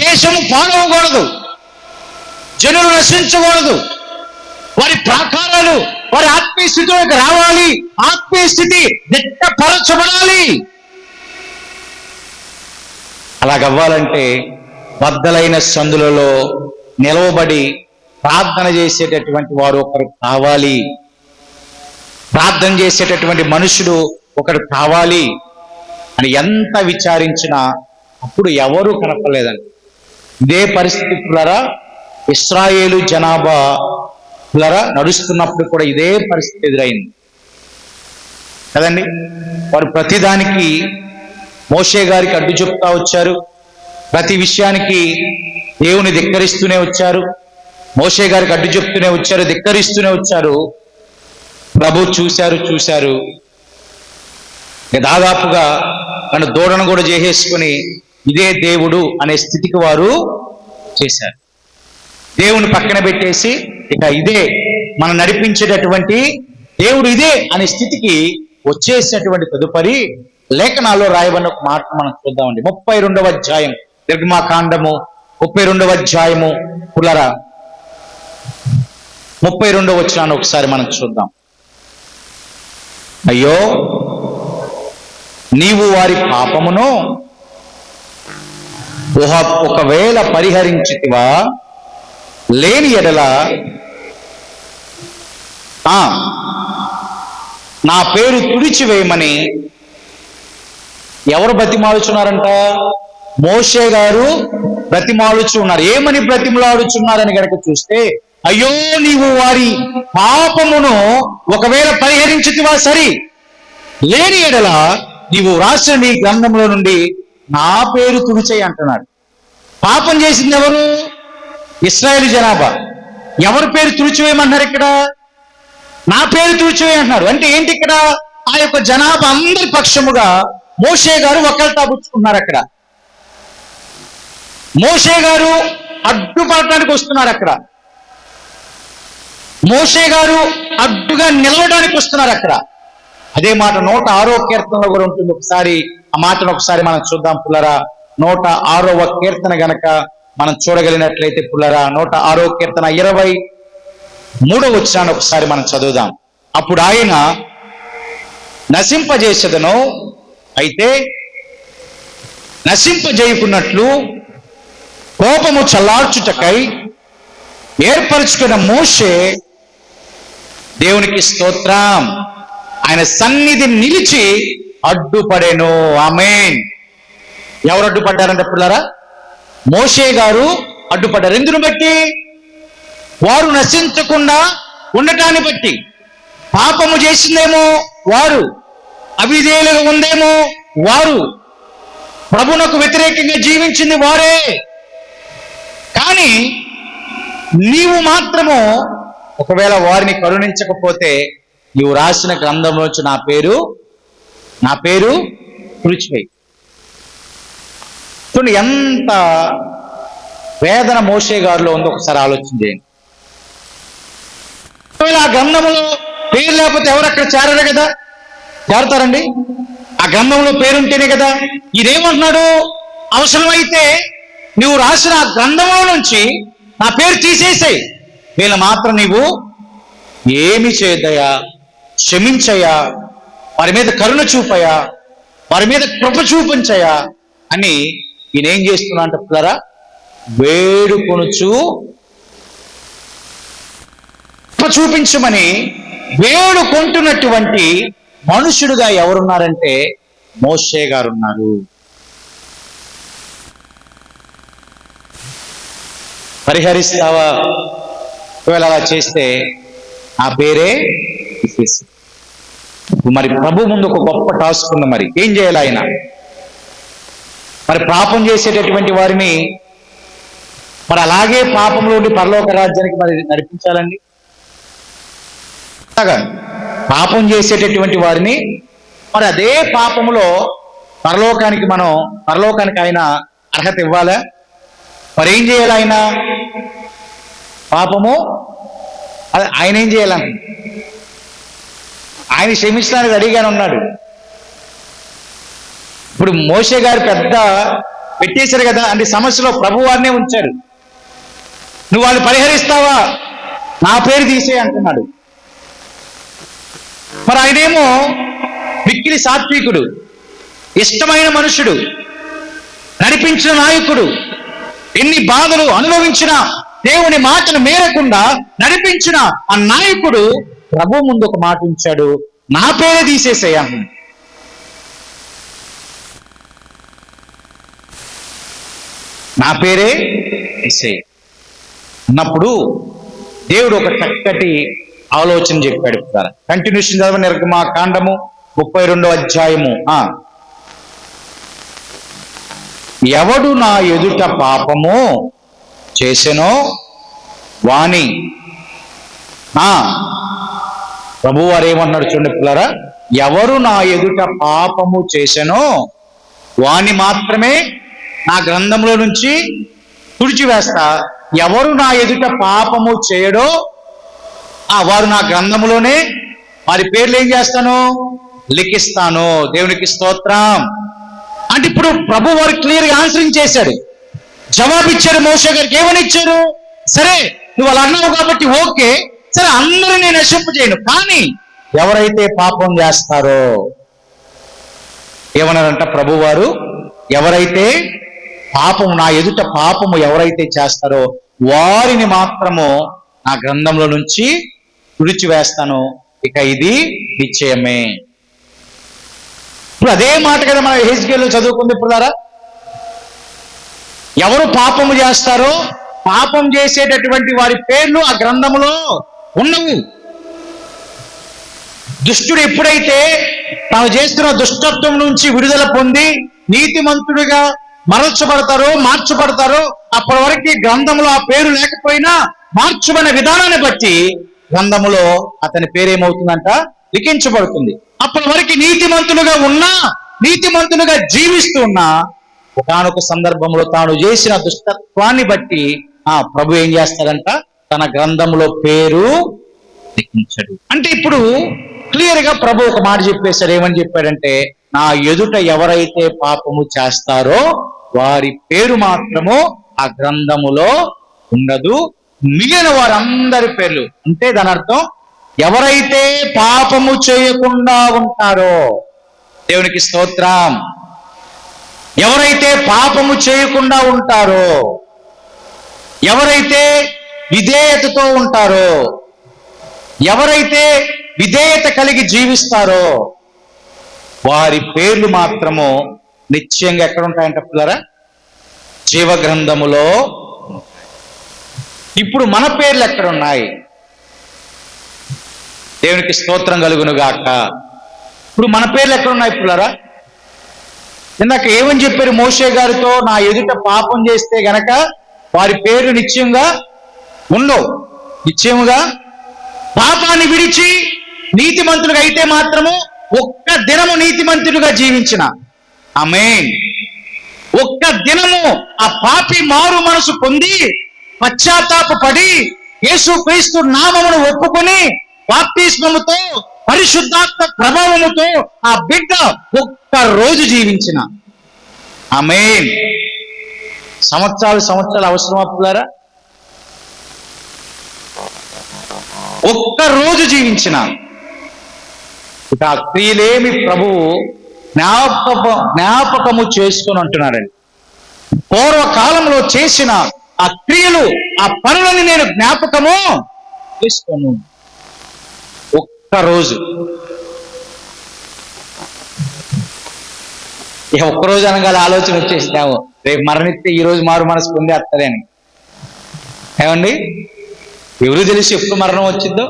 దేశము పాడవకూడదు, జనులు నశించకూడదు, వారి ప్రాకారాలు వారి ఆత్మీయ స్థితిలోకి రావాలి, ఆత్మీయ స్థితి దిట్టపరచబడాలి. అలాగవ్వాలంటే బద్దలైన సందులలో నిలవబడి ప్రార్థన చేసేటటువంటి వారు ఒకరు కావాలి, ప్రార్థన చేసేటటువంటి మనుషుడు ఒకరు కావాలి అని ఎంత విచారించినా అప్పుడు ఎవరూ కనపడలేదండి. ఇదే పరిస్థితి పిల్లరా ఇశ్రాయేలు జనాభా పిల్లరా నడుస్తున్నప్పుడు కూడా ఇదే పరిస్థితి ఎదురైంది కదండి. వారు ప్రతిదానికి మోషే గారికి అడ్డు చెప్తా వచ్చారు, ప్రతి విషయానికి దేవుని ధిక్కరిస్తూనే వచ్చారు, మోషే గారికి అడ్డు చెప్తూనే వచ్చారు, ధిక్కరిస్తూనే వచ్చారు. ప్రభు చూశారు దాదాపుగా తన దూడను కూడా చేసేసుకుని ఇదే దేవుడు అనే స్థితికి వారు చేశారు. దేవుని పక్కన పెట్టేసి ఇక ఇదే మనం నడిపించేటటువంటి దేవుడు ఇదే అనే స్థితికి వచ్చేసినటువంటి తదుపరి లేఖనాల్లో రాయబడిన ఒక మాట మనం చూద్దామండి. 32వ అధ్యాయం నిర్గమాకాండము 32వ అధ్యాయము పుల్లరా 32వ వచనాన్ని ఒకసారి మనం చూద్దాం. అయ్యో నీవు వారి పాపమును ఒకవేళ పరిహరించితివా, లేని ఎడల నా పేరు తుడిచివేయమని ఎవరు బ్రతిమాలుచున్నారంట? మోషే గారు బ్రతిమాలుచున్నారు. ఏమని బ్రతిమలాడుచున్నారని కనుక చూస్తే, అయ్యో నీవు వారి పాపమును ఒకవేళ పరిహరించితివా సరి, లేని ఎడల నీవు రాసిన నీ గ్రంథంలో నుండి నా పేరు తుడిచేయి అంటున్నాడు. పాపం చేసింది ఎవరు? ఇశ్రాయేలు జనాభా. ఎవరి పేరు తుడిచివేయమన్నారు ఇక్కడ? నా పేరు తుడిచివేయి అంటున్నారు. అంటే ఏంటి ఇక్కడ? ఆ యొక్క జనాభా అందరి పక్షముగా మోషే గారు ఒకళ్ళ పుచ్చుకున్నారు. అక్కడ మోషే గారు అడ్డుపడటానికి వస్తున్నారు. అక్కడ మోషే గారు అడ్డుగా నిలవడానికి వస్తున్నారు. అక్కడ అదే మాట 106వ కీర్తనలో కూడా ఉంటుంది. ఒకసారి ఆ మాటను ఒకసారి మనం చూద్దాం పుల్లరా. 106వ కీర్తన గనక మనం చూడగలిగినట్లయితే పుల్లరా 106వ కీర్తన 23వ వచనాన్ని ఒకసారి మనం చదువుదాం. అప్పుడు ఆయన నశింపజేసేదను, అయితే నశింపజేయుకున్నట్లు కోపము చల్లార్చుటకై ఏర్పరచుకున్న మోషే దేవునికి స్తోత్రం ఆయన సన్నిధి నిలిచి అడ్డుపడెను. ఆమేన్. ఎవరు అడ్డుపడ్డారంటే పిల్లరా? మోషే గారు అడ్డుపడ్డారు. ఎందును బట్టి? వారు నశించకుండా ఉండటాన్ని బట్టి. పాపము చేసిందేమో వారు, అవిధేయులుగా ఉందేమో వారు, ప్రభునకు వ్యతిరేకంగా జీవించింది వారే. కానీ నీవు మాత్రము ఒకవేళ వారిని కరుణించకపోతే నీవు రాసిన గ్రంథంలోంచి నా పేరు తుడిచివేయి. చూడండి ఎంత వేదన మోషే గారిలో ఉందో ఒకసారి ఆలోచన చేయండి. ఒకవేళ ఆ గ్రంథంలో పేరు లేకపోతే ఎవరు అక్కడ చేరరు కదా, చేరతారండి? ఆ గ్రంథంలో పేరుంటేనే కదా. ఇదేమంటున్నాడు, అవసరమైతే నువ్వు రాసిన ఆ గ్రంథంలో నుంచి నా పేరు తీసేసాయి, వీళ్ళ మాత్రం నీవు ఏమి చేయద్దయా, క్షమించయ్యా, వారి మీద కరుణ చూపయ్యా, వారి మీద కృప చూపించయ్యా అని ఈయనేం చేస్తున్నా అంటే పిల్లరా, వేడుకొనుచు కృప చూపించమని వేడుకుంటున్నటువంటి మనుషుడుగా ఎవరున్నారంటే మోషే గారు ఉన్నారు. పరిహరిస్తావా? ఒకవేళ అలా చేస్తే ఆ పేరే తీసేసి. మరి ప్రభు ముందు ఒక గొప్ప టాస్క్ ఉంది. మరి ఏం చేయాలి ఆయన? మరి పాపం చేసేటటువంటి వారిని మరి అలాగే పాపంలో ఉండి పరలోక రాజ్యానికి మరి నడిపించాలండి. పాపం చేసేటటువంటి వారిని మరి అదే పాపములో పరలోకానికి ఆయన అర్హత ఇవ్వాలా? మరి ఏం చేయాలి ఆయన? పాపము ఆయన ఏం చేయాలంట? ఆయన క్షమించడానికి రెడీగానే ఉన్నాడు. ఇప్పుడు మోషే గారు పెద్ద పెట్టేశారు కదా, అంటే సమస్యలో ప్రభు వారినే ఉంచారు. నువ్వు వాళ్ళు పరిహరిస్తావా, నా పేరు తీసే అంటున్నాడు. మరి ఆయనేమో మిక్కిలి సాత్వికుడు, ఇష్టమైన మనుషుడు, నడిపించిన నాయకుడు, ఎన్ని బాధలు అనుభవించినా దేవుని మాటను మేరకుండా నడిపించిన ఆ నాయకుడు ప్రభు ముందు ఒక మాట ఉంచాడు, నా పేరే తీసేసేయా. నా పేరే తీసేయ అన్నప్పుడు దేవుడు ఒక చక్కటి ఆలోచన చెప్పాడు. కంటిన్యూషన్ చదవ నిర్గమాకాండము 32వ అధ్యాయము. ఎవడు నా ఎదుట పాపము చేసెనో వాణి ప్రభు వారు ఏమన్నాడు చూడండి పిల్లరా, ఎవరు నా ఎదుట పాపము చేసెనో వాణి మాత్రమే నా గ్రంథంలో నుంచి తుడిచివేస్తా. ఎవరు నా ఎదుట పాపము చేయడో వారు నా గ్రంథంలోనే వారి పేర్లు ఏం చేస్తాను, లిఖిస్తాను. దేవునికి స్తోత్రం. అంటే ఇప్పుడు ప్రభు వారు క్లియర్గా ఆన్సరింగ్ చేశాడు, జవాబిచ్చాడు. మోషే గారికి ఏమని ఇచ్చారు? సరే నువ్వు అలా అన్నావు కాబట్టి ఓకే, సరే అందరూ నేను నశింపు చేయను, కానీ ఎవరైతే పాపం చేస్తారో ఏమన్నారంట ప్రభు వారు, ఎవరైతే పాపము నా ఎదుట పాపము ఎవరైతే చేస్తారో వారిని మాత్రము నా గ్రంథంలో నుంచి తుడిచివేస్తాను, ఇక ఇది నిశ్చయమే. ఇప్పుడు అదే మాట కదా మన హెజ్కేల్లో చదువుకుంది. ఇప్పుడు ఎవరు పాపము చేస్తారో పాపం చేసేటటువంటి వారి పేర్లు ఆ గ్రంథములో ఉన్నవి. దుష్టుడు ఎప్పుడైతే తాను చేస్తున్న దుష్టత్వం నుంచి విడుదల పొంది నీతిమంతుడిగా మార్చబడతారో అప్పటి వరకు గ్రంథంలో ఆ పేరు లేకపోయినా మార్చబడిన విధానాన్ని బట్టి గ్రంథములో అతని పేరేమవుతుందంట, లిఖించబడుతుంది. అప్పటి వరకు నీతిమంతులుగా జీవిస్తూ ఉన్నా ఒకానొక సందర్భంలో తాను చేసిన దుష్టత్వాన్ని బట్టి ప్రభు ఏం చేస్తాడంట, తన గ్రంథంలో పేరు లిఖించడు. అంటే ఇప్పుడు క్లియర్ గా ప్రభు ఒక మాట చెప్పేశాడు. ఏమని చెప్పాడంటే, నా ఎదుట ఎవరైతే పాపము చేస్తారో వారి పేరు మాత్రము ఆ గ్రంథములో ఉండదు, మిగిలిన వారందరి పేర్లు. అంటే దాని అర్థం ఎవరైతే పాపము చేయకుండా ఉంటారో, దేవునికి స్తోత్రం, ఎవరైతే పాపము చేయకుండా ఉంటారో, ఎవరైతే విధేయతతో ఉంటారో, ఎవరైతే విధేయత కలిగి జీవిస్తారో వారి పేర్లు మాత్రము నిశ్చయంగా ఎక్కడ ఉంటాయంట పిల్లరా, జీవగ్రంథములో. ఇప్పుడు మన పేర్లు ఎక్కడున్నాయి? దేవునికి స్తోత్రం కలుగును గాక. ఇప్పుడు మన పేర్లు ఎక్కడున్నాయి పిల్లరా? ఇందాక ఏమని చెప్పారు మోషే గారితో, నా ఎదుట పాపం చేస్తే గనక వారి పేరు నిశ్చయంగా ఉండవు. నిశ్చయముగా పాపాన్ని విడిచి నీతిమంతులుగా అయితే మాత్రము ఒక్క దినము నీతిమంతులుగా జీవించిన, ఆమేన్, ఒక్క దినము ఆ పాపి మారు మనసు పొంది పశ్చాత్తాపపడి యేసుక్రీస్తు నామమును ఒప్పుకొని బాప్తిస్మముతో పరిశుద్ధాత్మ ప్రభావముతో ఆ బిడ్డ ఒక్క రోజు జీవించిన, ఆమేన్. సంవత్సరాలు అవసరమా పిల్లారా? ఒక్క రోజు జీవించిన ఇక ఆ క్రియలేమి ప్రభువు జ్ఞాపకము చేసుకొని అంటున్నాడండి. పూర్వకాలంలో చేసిన ఆ క్రియలు, ఆ పనులని నేను జ్ఞాపకము చేసుకోను. ఒక్క రోజు. ఇక ఒక్కరోజు అనగానే ఆలోచన వచ్చేసినాము, రేపు మరణిస్తే ఈ రోజు మారు మనసు పొందేస్తుంది అని. ఏమండి, ఎవరు తెలిసి ఎప్పుడు మరణం వచ్చిందో?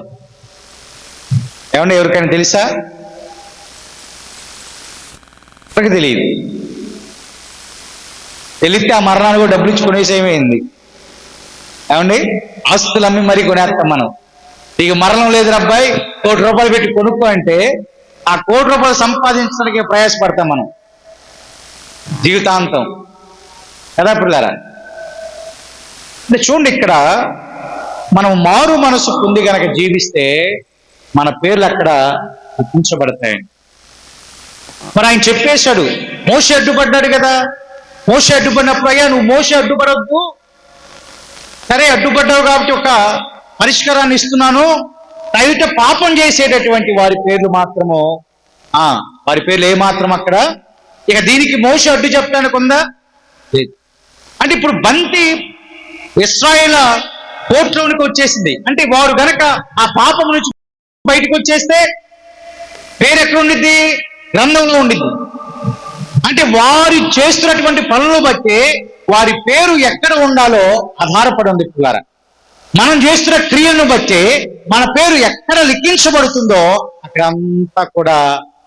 ఏమండి, ఎవరికైనా తెలుసా? ఎవరికి తెలియదు. తెలిస్తే ఆ మరణాన్ని కూడా డబ్బులు ఇచ్చి కొనేసేమైంది. ఏమండి, ఆస్తులు అమ్మి మరీ కొనేస్తాం మనం. ఇక మరణం లేదు అబ్బాయి, ₹1,00,000 పెట్టి కొనుక్కో అంటే ఆ ₹1,00,000 సంపాదించడానికి ప్రయాసపడతాం మనం జీవితాంతం కదా పిల్లారా. అంటే చూడండి, ఇక్కడ మనం మారు మనసు పొంది గనక జీవిస్తే మన పేర్లు అక్కడ గుర్తించబడతాయండి. మరి ఆయన చెప్పేశాడు, మోషే అడ్డుపడ్డాడు కదా. మోషే అడ్డుపడినప్పుడు, అయ్యా నువ్వు మోషే అడ్డుపడొద్దు, సరే అడ్డుపడ్డావు కాబట్టి ఒక పరిష్కారాన్ని ఇస్తున్నాను, బయట పాపం చేసేటటువంటి వారి పేర్లు మాత్రము వారి పేర్లు ఏమాత్రం అక్కడ, ఇక దీనికి మోషే అడ్డు చెప్పడానికి ఉందా? లేదు. అంటే ఇప్పుడు బంతి ఇశ్రాయేల్ కోర్టులోనికి వచ్చేసింది అంటే వారు గనక ఆ పాపం నుంచి బయటకు వచ్చేస్తే పేరు ఎక్కడ ఉండిద్ది? గ్రంథంలో ఉండిద్ది. అంటే వారు చేస్తున్నటువంటి పనులు బట్టి వారి పేరు ఎక్కడ ఉండాలో ఆధారపడి ఉంది పిల్లారా. మనం చేస్తున్న క్రియలను బట్టి మన పేరు ఎక్కడ లిఖించబడుతుందో అక్కడ అంతా కూడా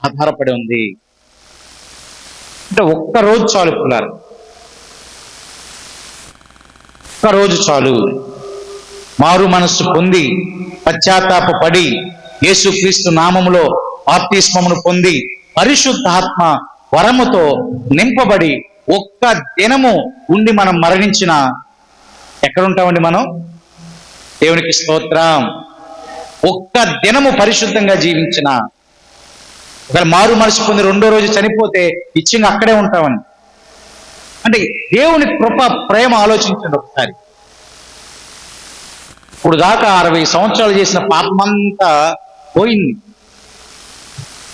ఆధారపడి ఉంది. అంటే ఒక్క రోజు చాలు పిల్లారా, ఒక్క రోజు చాలు. మారు మనస్సు పొంది పశ్చాత్తాపపడి యేసుక్రీస్తు నామములో బాప్తిస్మమును పొంది పరిశుద్ధాత్మ వరముతో నింపబడి ఒక్క దినము ఉండి మనం మరణించిన ఎక్కడుంటామండి మనం? దేవునికి స్తోత్రం. ఒక్క దినము పరిశుద్ధంగా జీవించిన, ఒకవేళ మారు మనసు పొంది రెండో రోజు చనిపోతే ఇచ్చింగా అక్కడే ఉంటామని. అంటే దేవుని కృప ప్రేమ ఆలోచించండి ఒకసారి. ఇప్పుడు దాకా 60 సంవత్సరాలు చేసిన పాపమంతా పోయింది,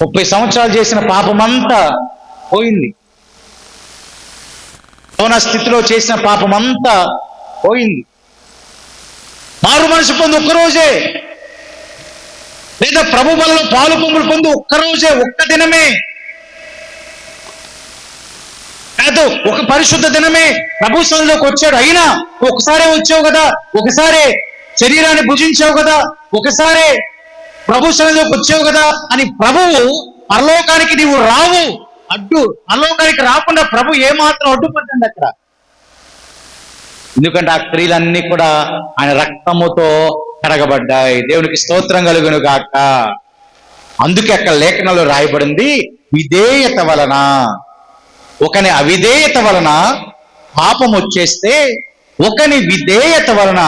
30 సంవత్సరాలు చేసిన పాపమంతా పోయింది, సోన స్థితిలో చేసిన పాపమంతా పోయింది. మారు మనసు పొంది ఒక్కరోజే, లేదా ప్రభు బలలో పాలు పొంగులు పొంది ఒక్కరోజే, ఒక్క దినమే కాదు, ఒక పరిశుద్ధ దినమే ప్రభు సన్నిధిలోకి వచ్చాడు. అయినా ఒకసారే వచ్చావు కదా, ఒకసారే శరీరాన్ని భుజించావు కదా, ఒకసారే ప్రభు సన్నిధిలోకి వచ్చావు కదా అని ప్రభువు పరలోకానికి నీవు రావు, పరలోకానికి రాకుండా ప్రభు ఏమాత్రం అడ్డుపడ్డండి అక్కడ. ఎందుకంటే ఆ క్రియలన్నీ కూడా ఆయన రక్తముతో కడగబడ్డాయి. దేవునికి స్తోత్రం కలుగును గాక. అందుకే అక్కడ లేఖనంలో రాయబడింది, విధేయత వలన, ఒకని అవిధేయత వలన పాపం వచ్చేస్తే ఒకని విధేయత వలన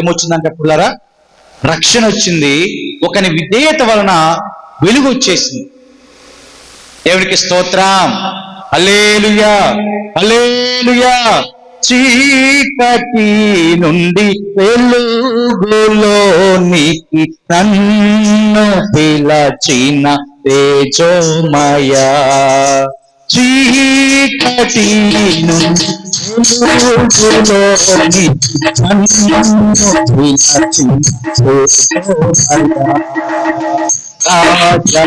ఏమొచ్చిందంటే పిల్లరా, రక్షణ వచ్చింది. ఒకని విధేయత వలన వెలుగు వచ్చేసింది. దేవునికి స్తోత్రం. హల్లెలూయా, హల్లెలూయా. చీకటి నుండి వెలుగులోనికి నన్ను పిలచిన తేజోమయా, చీకటి నుండి వెలుగులోనికి నన్ను పిలచిన తేజోమయా, రాజా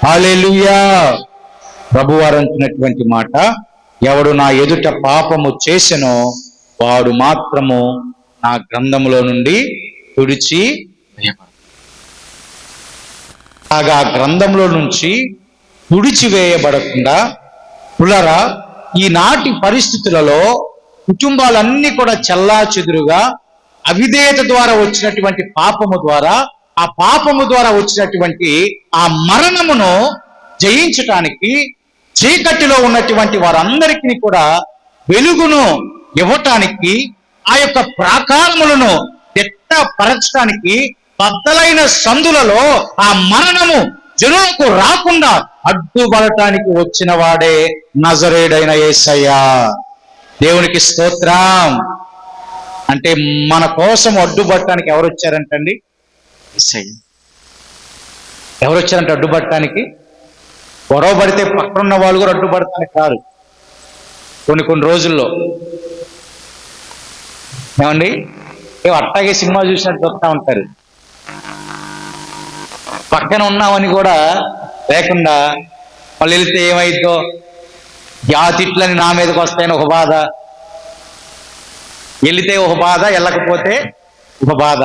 హల్లెలూయా. ప్రభువారు అంటున్నటువంటి మాట, ఎవడు నా ఎదుట పాపము చేసెనో వాడు మాత్రము నా గ్రంథములో నుండి తుడిచి ఆ గ్రంథంలో నుంచి తుడిచివేయబడకుండా, పులరా ఈనాటి పరిస్థితులలో కుటుంబాలన్నీ కూడా చెల్లాచెదురుగా అవిధేయత ద్వారా వచ్చినటువంటి పాపము ద్వారా, ఆ పాపము ద్వారా వచ్చినటువంటి ఆ మరణమును జయించటానికి చీకటిలో ఉన్నటువంటి వారందరికీ కూడా వెలుగును ఇవ్వటానికి, ఆ యొక్క ప్రాకారములను పరచడానికి బద్దలైన సందులలో ఆ మరణము జనులకు రాకుండా అడ్డుపడటానికి వచ్చిన వాడే నజరేయుడైన యేసయ్య. దేవునికి స్తోత్రం. అంటే మన కోసం అడ్డుపడటానికి ఎవరు వచ్చారంటండి? యేసయ్య. ఎవరు వచ్చారంటే అడ్డుపడటానికి? గొడవ పడితే పక్కనున్న వాళ్ళు కూడా అడ్డుపడటానికి కాదు. కొన్ని రోజుల్లో ఏమండి, అట్టాగే సినిమా చూసినట్టు వస్తూ ఉంటారు. పక్కన ఉన్నామని కూడా లేకుండా వాళ్ళు వెళ్తే ఏమైద్దో, ఆ తిట్లని నా మీదకి వస్తాయని ఒక బాధ, వెళితే ఒక బాధ, వెళ్ళకపోతే ఒక బాధ.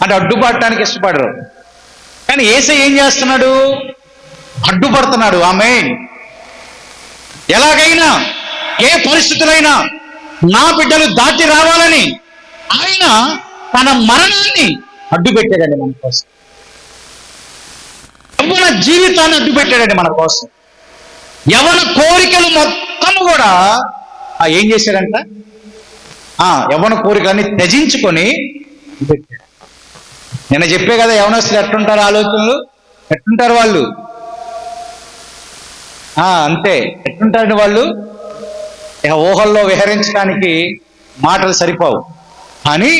అంటే అడ్డుపడటానికి ఇష్టపడరు. కానీ యేసయ్య ఏం చేస్తున్నాడు? అడ్డుపడుతున్నాడు. ఆమేన్. ఎలాగైనా ఏ పరిస్థితులైనా నా బిడ్డలు దాటి రావాలని ఆయన తన మరణాన్ని అడ్డుపెట్టాడండి మన కోసం. యవ్వన జీవితాన్ని అడ్డుపెట్టాడండి మన కోసం. యవ్వన కోరికలు మొత్తం కూడా ఏం చేశాడంట? యవ్వన కోరికలన్నీ త్యజించుకొని పెట్టాడు. నేను చెప్పే కదా, యవనస్తులు ఎట్లుంటారు, ఆలోచనలు ఎట్లుంటారు వాళ్ళు. అంతే, ఎట్లుంటారండి వాళ్ళు. ఊహల్లో విహరించడానికి మాటలు సరిపోవు. కానీ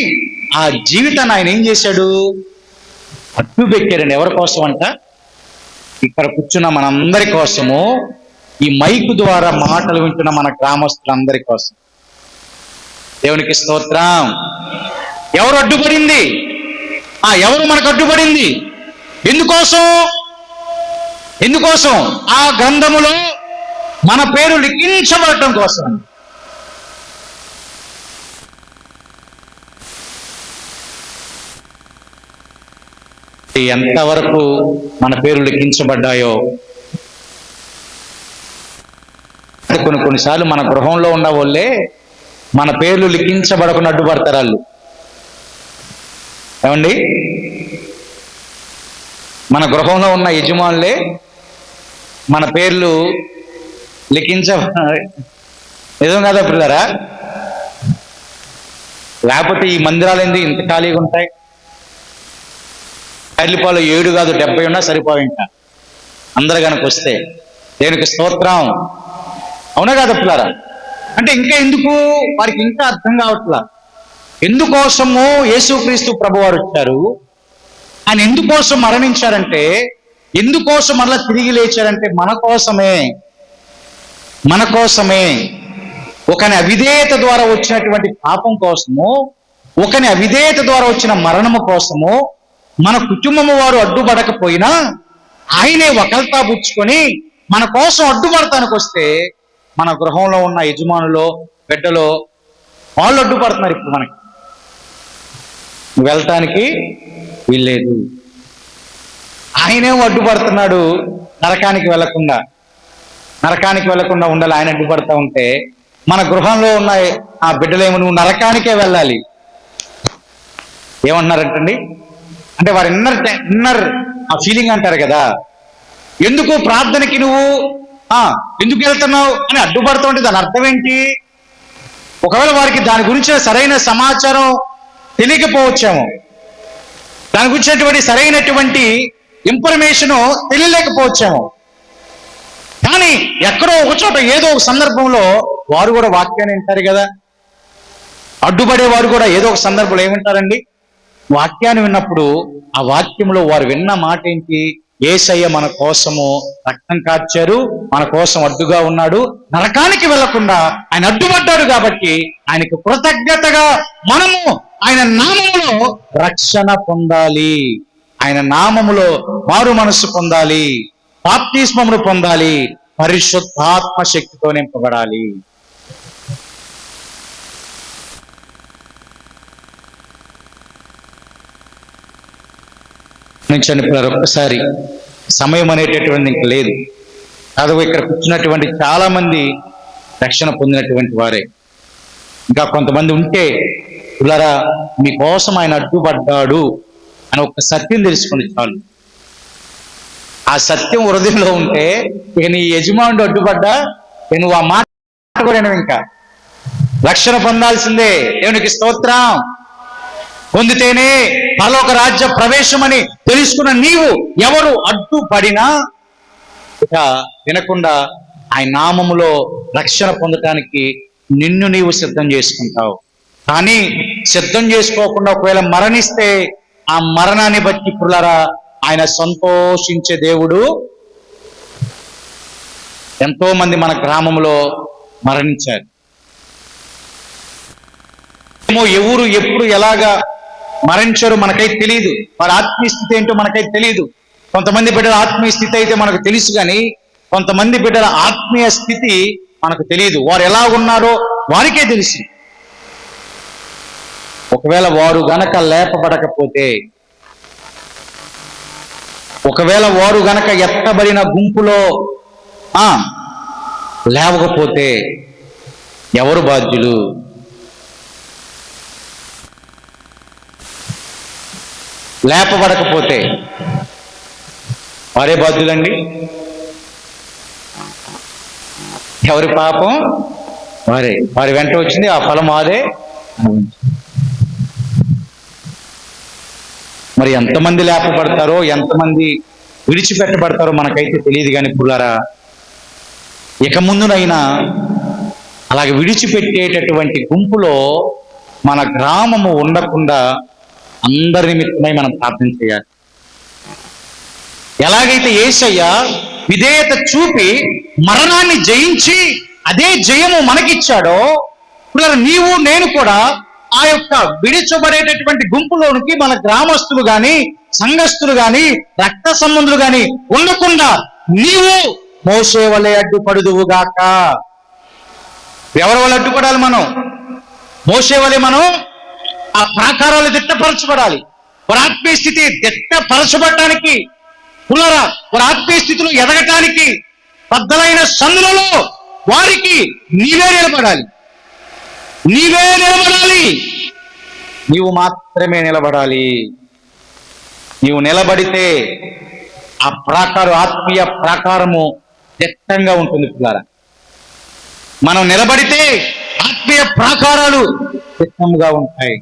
ఆ జీవితాన్ని ఆయన ఏం చేశాడు? అడ్డు పెట్టారండి. ఎవరి కోసం అంట? ఇక్కడ కూర్చున్న మనందరి కోసము, ఈ మైకు ద్వారా మాటలు వింటున్న మన గ్రామస్తులందరి కోసం. దేవునికి స్తోత్రం. ఎవరు అడ్డుపడింది? ఎవరు మనకు అడ్డుపడింది? ఎందుకోసం? ఆ గ్రంథములో మన పేరు లిఖించబడటం కోసం. ఎంతవరకు మన పేరు లిఖించబడ్డాయో కొన్నిసార్లు మన గృహంలో ఉన్న వాళ్ళే మన పేర్లు లిఖించబడకుండా అడ్డుపడతారు వాళ్ళు. ఏమండి, మన గృహంలో ఉన్న యజమానులే మన పేర్లు నిజం కాదా పిల్లరా? లేకపోతే ఈ మందిరాలు ఏంది ఇంత ఖాళీగా ఉంటాయి? ఖైర్లిపాలు 7 కాదు 70 ఉన్నా సరిపోయి ఇంకా అందరు కనుక వస్తే. దేనికి స్తోత్రం, అవునా కాదా పిల్లరా? అంటే ఇంకా ఎందుకు వారికి ఇంకా అర్థం కావట్లా. ఎందుకోసము యేసుక్రీస్తు ప్రభువారు వచ్చారు, ఆయన ఎందుకోసం మరణించారంటే, ఎందుకోసం మరలా తిరిగి లేచారంటే మన కోసమే. ఒకని అవిధేయత ద్వారా వచ్చినటువంటి పాపం కోసము, ఒకని అవిధేయత ద్వారా వచ్చిన మరణము కోసము, మన కుటుంబము వారు అడ్డుపడకపోయినా ఆయనే వకల్తా పుచ్చుకొని మన కోసం అడ్డుపడటానికి వస్తే, మన గృహంలో ఉన్న యజమానులో బిడ్డలో వాళ్ళు అడ్డుపడుతున్నారు. ఇప్పుడు మనకి వెళ్ళటానికి వీల్లేదు. ఆయనే అడ్డుపడుతున్నాడు నరకానికి వెళ్లకుండా ఉండాలి. ఆయన అడ్డుపడతా ఉంటే మన గృహంలో ఉన్న ఆ బిడ్డలేమో నువ్వు నరకానికే వెళ్ళాలి ఏమంటున్నారంటండి? అంటే వారి ఇన్నర్ ఆ ఫీలింగ్ అంటారు కదా, ఎందుకు ప్రార్థనకి నువ్వు ఎందుకు వెళ్తున్నావు అని అడ్డుపడుతూ ఉంటే దాని అర్థం ఏంటి? ఒకవేళ వారికి దాని గురించి సరైన సమాచారం తెలియకపోవచ్చేమో, దాని గురించినటువంటి సరైనటువంటి ఇన్ఫర్మేషన్ తెలియలేకపోవచ్చేమో. కానీ ఎక్కడో ఒక చోట ఏదో ఒక సందర్భంలో వారు కూడా వాక్యాన్ని వింటారు కదా. అడ్డుపడే వారు కూడా ఏదో ఒక సందర్భంలో ఏమింటారండి? వాక్యాన్ని విన్నప్పుడు ఆ వాక్యంలో వారు విన్న మాట ఏంటి? యేసయ్య మన కోసము రక్తం కార్చారు, మన కోసం అడ్డుగా ఉన్నాడు, నరకానికి వెళ్లకుండా ఆయన అడ్డుపడ్డాడు కాబట్టి ఆయనకు కృతజ్ఞతగా మనము ఆయన నామములో రక్షణ పొందాలి, ఆయన నామములో మారు మనస్సు పొందాలి, బాప్తిస్మమును పొందాలి, పరిశుద్ధాత్మ శక్తితో నింపబడాలి. చనిపోయారు. ఒక్కసారి సమయం అనేటటువంటి ఇంక లేదు. అదో ఇక్కడ కూర్చున్నటువంటి చాలా మంది రక్షణ పొందినటువంటి వారే. ఇంకా కొంతమంది ఉంటే పిల్లరా మీకోసం ఆయన అడ్డుపడ్డాడు అని ఒక సత్యం తెలుసుకుని చాలు. ఆ సత్యం హృదయంలో ఉంటే ఇక నీ యజమానుడు అడ్డుపడ్డా నువ్వు ఆ మాట కూడా ఇంకా రక్షణ పొందాల్సిందే. దేవునికి స్తోత్రం. పొందితేనే పరలోక రాజ్య ప్రవేశమని తెలుసుకున్న నీవు ఎవరు అడ్డుపడినా ఇక వినకుండా ఆయన నామములో రక్షణ పొందటానికి నిన్ను నీవు సిద్ధం చేసుకుంటావు. కానీ సిద్ధం చేసుకోకుండా ఒకవేళ మరణిస్తే ఆ మరణాన్ని బట్టి పుల్లరా ఆయన సంతోషించే దేవుడు. ఎంతో మంది మన గ్రామంలో మరణించారు. ఎవరు ఎప్పుడు ఎలాగా మరణించారు మనకైతే తెలియదు. వారి ఆత్మీయ స్థితి ఏంటో మనకైతే తెలియదు. కొంతమంది బిడ్డల ఆత్మీయ స్థితి అయితే మనకు తెలుసు, కానీ కొంతమంది బిడ్డల ఆత్మీయ స్థితి మనకు తెలియదు. వారు ఎలా ఉన్నారో వారికే తెలుసు. ఒకవేళ వారు గనక లేపబడకపోతే, ఒకవేళ వారు గనక ఎత్తబడిన గుంపులో లేవకపోతే ఎవరు బాధ్యులు? లేపబడకపోతే వారే బాధ్యులండి. ఎవరి పాపం వారి వెంట వచ్చింది, ఆ ఫలం వారే. మరి ఎంతమంది లేపబడతారో ఎంతమంది విడిచిపెట్టబడతారో మనకైతే తెలియదు. కానీ పుల్లారా ఇక ముందునైనా అలాగే విడిచిపెట్టేటటువంటి గుంపులో మన గ్రామము ఉండకుండా అందరి నిమిత్తమై మనం ప్రార్థన చేయాలి. ఎలాగైతే యేసయ్య విధేయత చూపి మరణాన్ని జయించి అదే జయము మనకిచ్చాడో, ఇప్పుడు నీవు నేను కూడా ఆ యొక్క విడిచబడేటటువంటి గుంపులోనికి మన గ్రామస్తులు గాని సంఘస్థులు గాని రక్త సంబంధులు గాని ఉండకుండా నీవు మోసే వలె అడ్డుపడుదువుగాక. ఎవరి వల్ల అడ్డుపడాలి? మనం మోసే వలె మనం ఆ ప్రాకారాలు దిట్టపరచబడాలి. వారి ఆత్మీయ స్థితి దిట్టపరచబడటానికి పుల్లరా వారి ఆత్మీయ స్థితిలో ఎదగటానికి బద్దలైన సందులలో వారికి నీవే నిలబడాలి. నీవే నిలబడాలి. నీవు మాత్రమే నిలబడాలి. నీవు నిలబడితే ఆ ప్రాకారం, ఆత్మీయ ప్రాకారము దిట్టంగా ఉంటుంది పిల్లారా. మనం నిలబడితే ఆత్మీయ ప్రాకారాలు దిట్టంగా ఉంటాయి.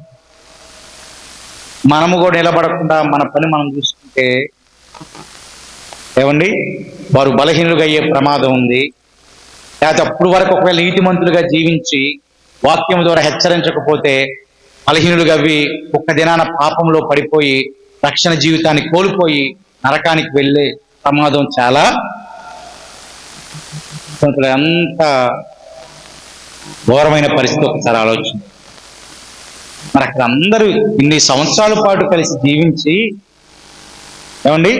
మనము కూడా నిలబడకుండా మన పని మనం చూసుకుంటే ఏమండి, వారు బలహీనులుగా అయ్యే ప్రమాదం ఉంది. లేకపోతే అప్పుడు వరకు ఒకవేళ నీతిమంతులుగా జీవించి వాక్యం ద్వారా హెచ్చరించకపోతే బలహీనులుగా అవి ఒక్క దినాన పాపంలో పడిపోయి రక్షణ జీవితాన్ని కోల్పోయి నరకానికి వెళ్ళే ప్రమాదం చాలా. ఎంత ఘోరమైన పరిస్థితి ఒకసారి ఆలోచన. మరి అక్కడ అందరూ ఇన్ని సంవత్సరాల పాటు కలిసి జీవించి ఏమండి,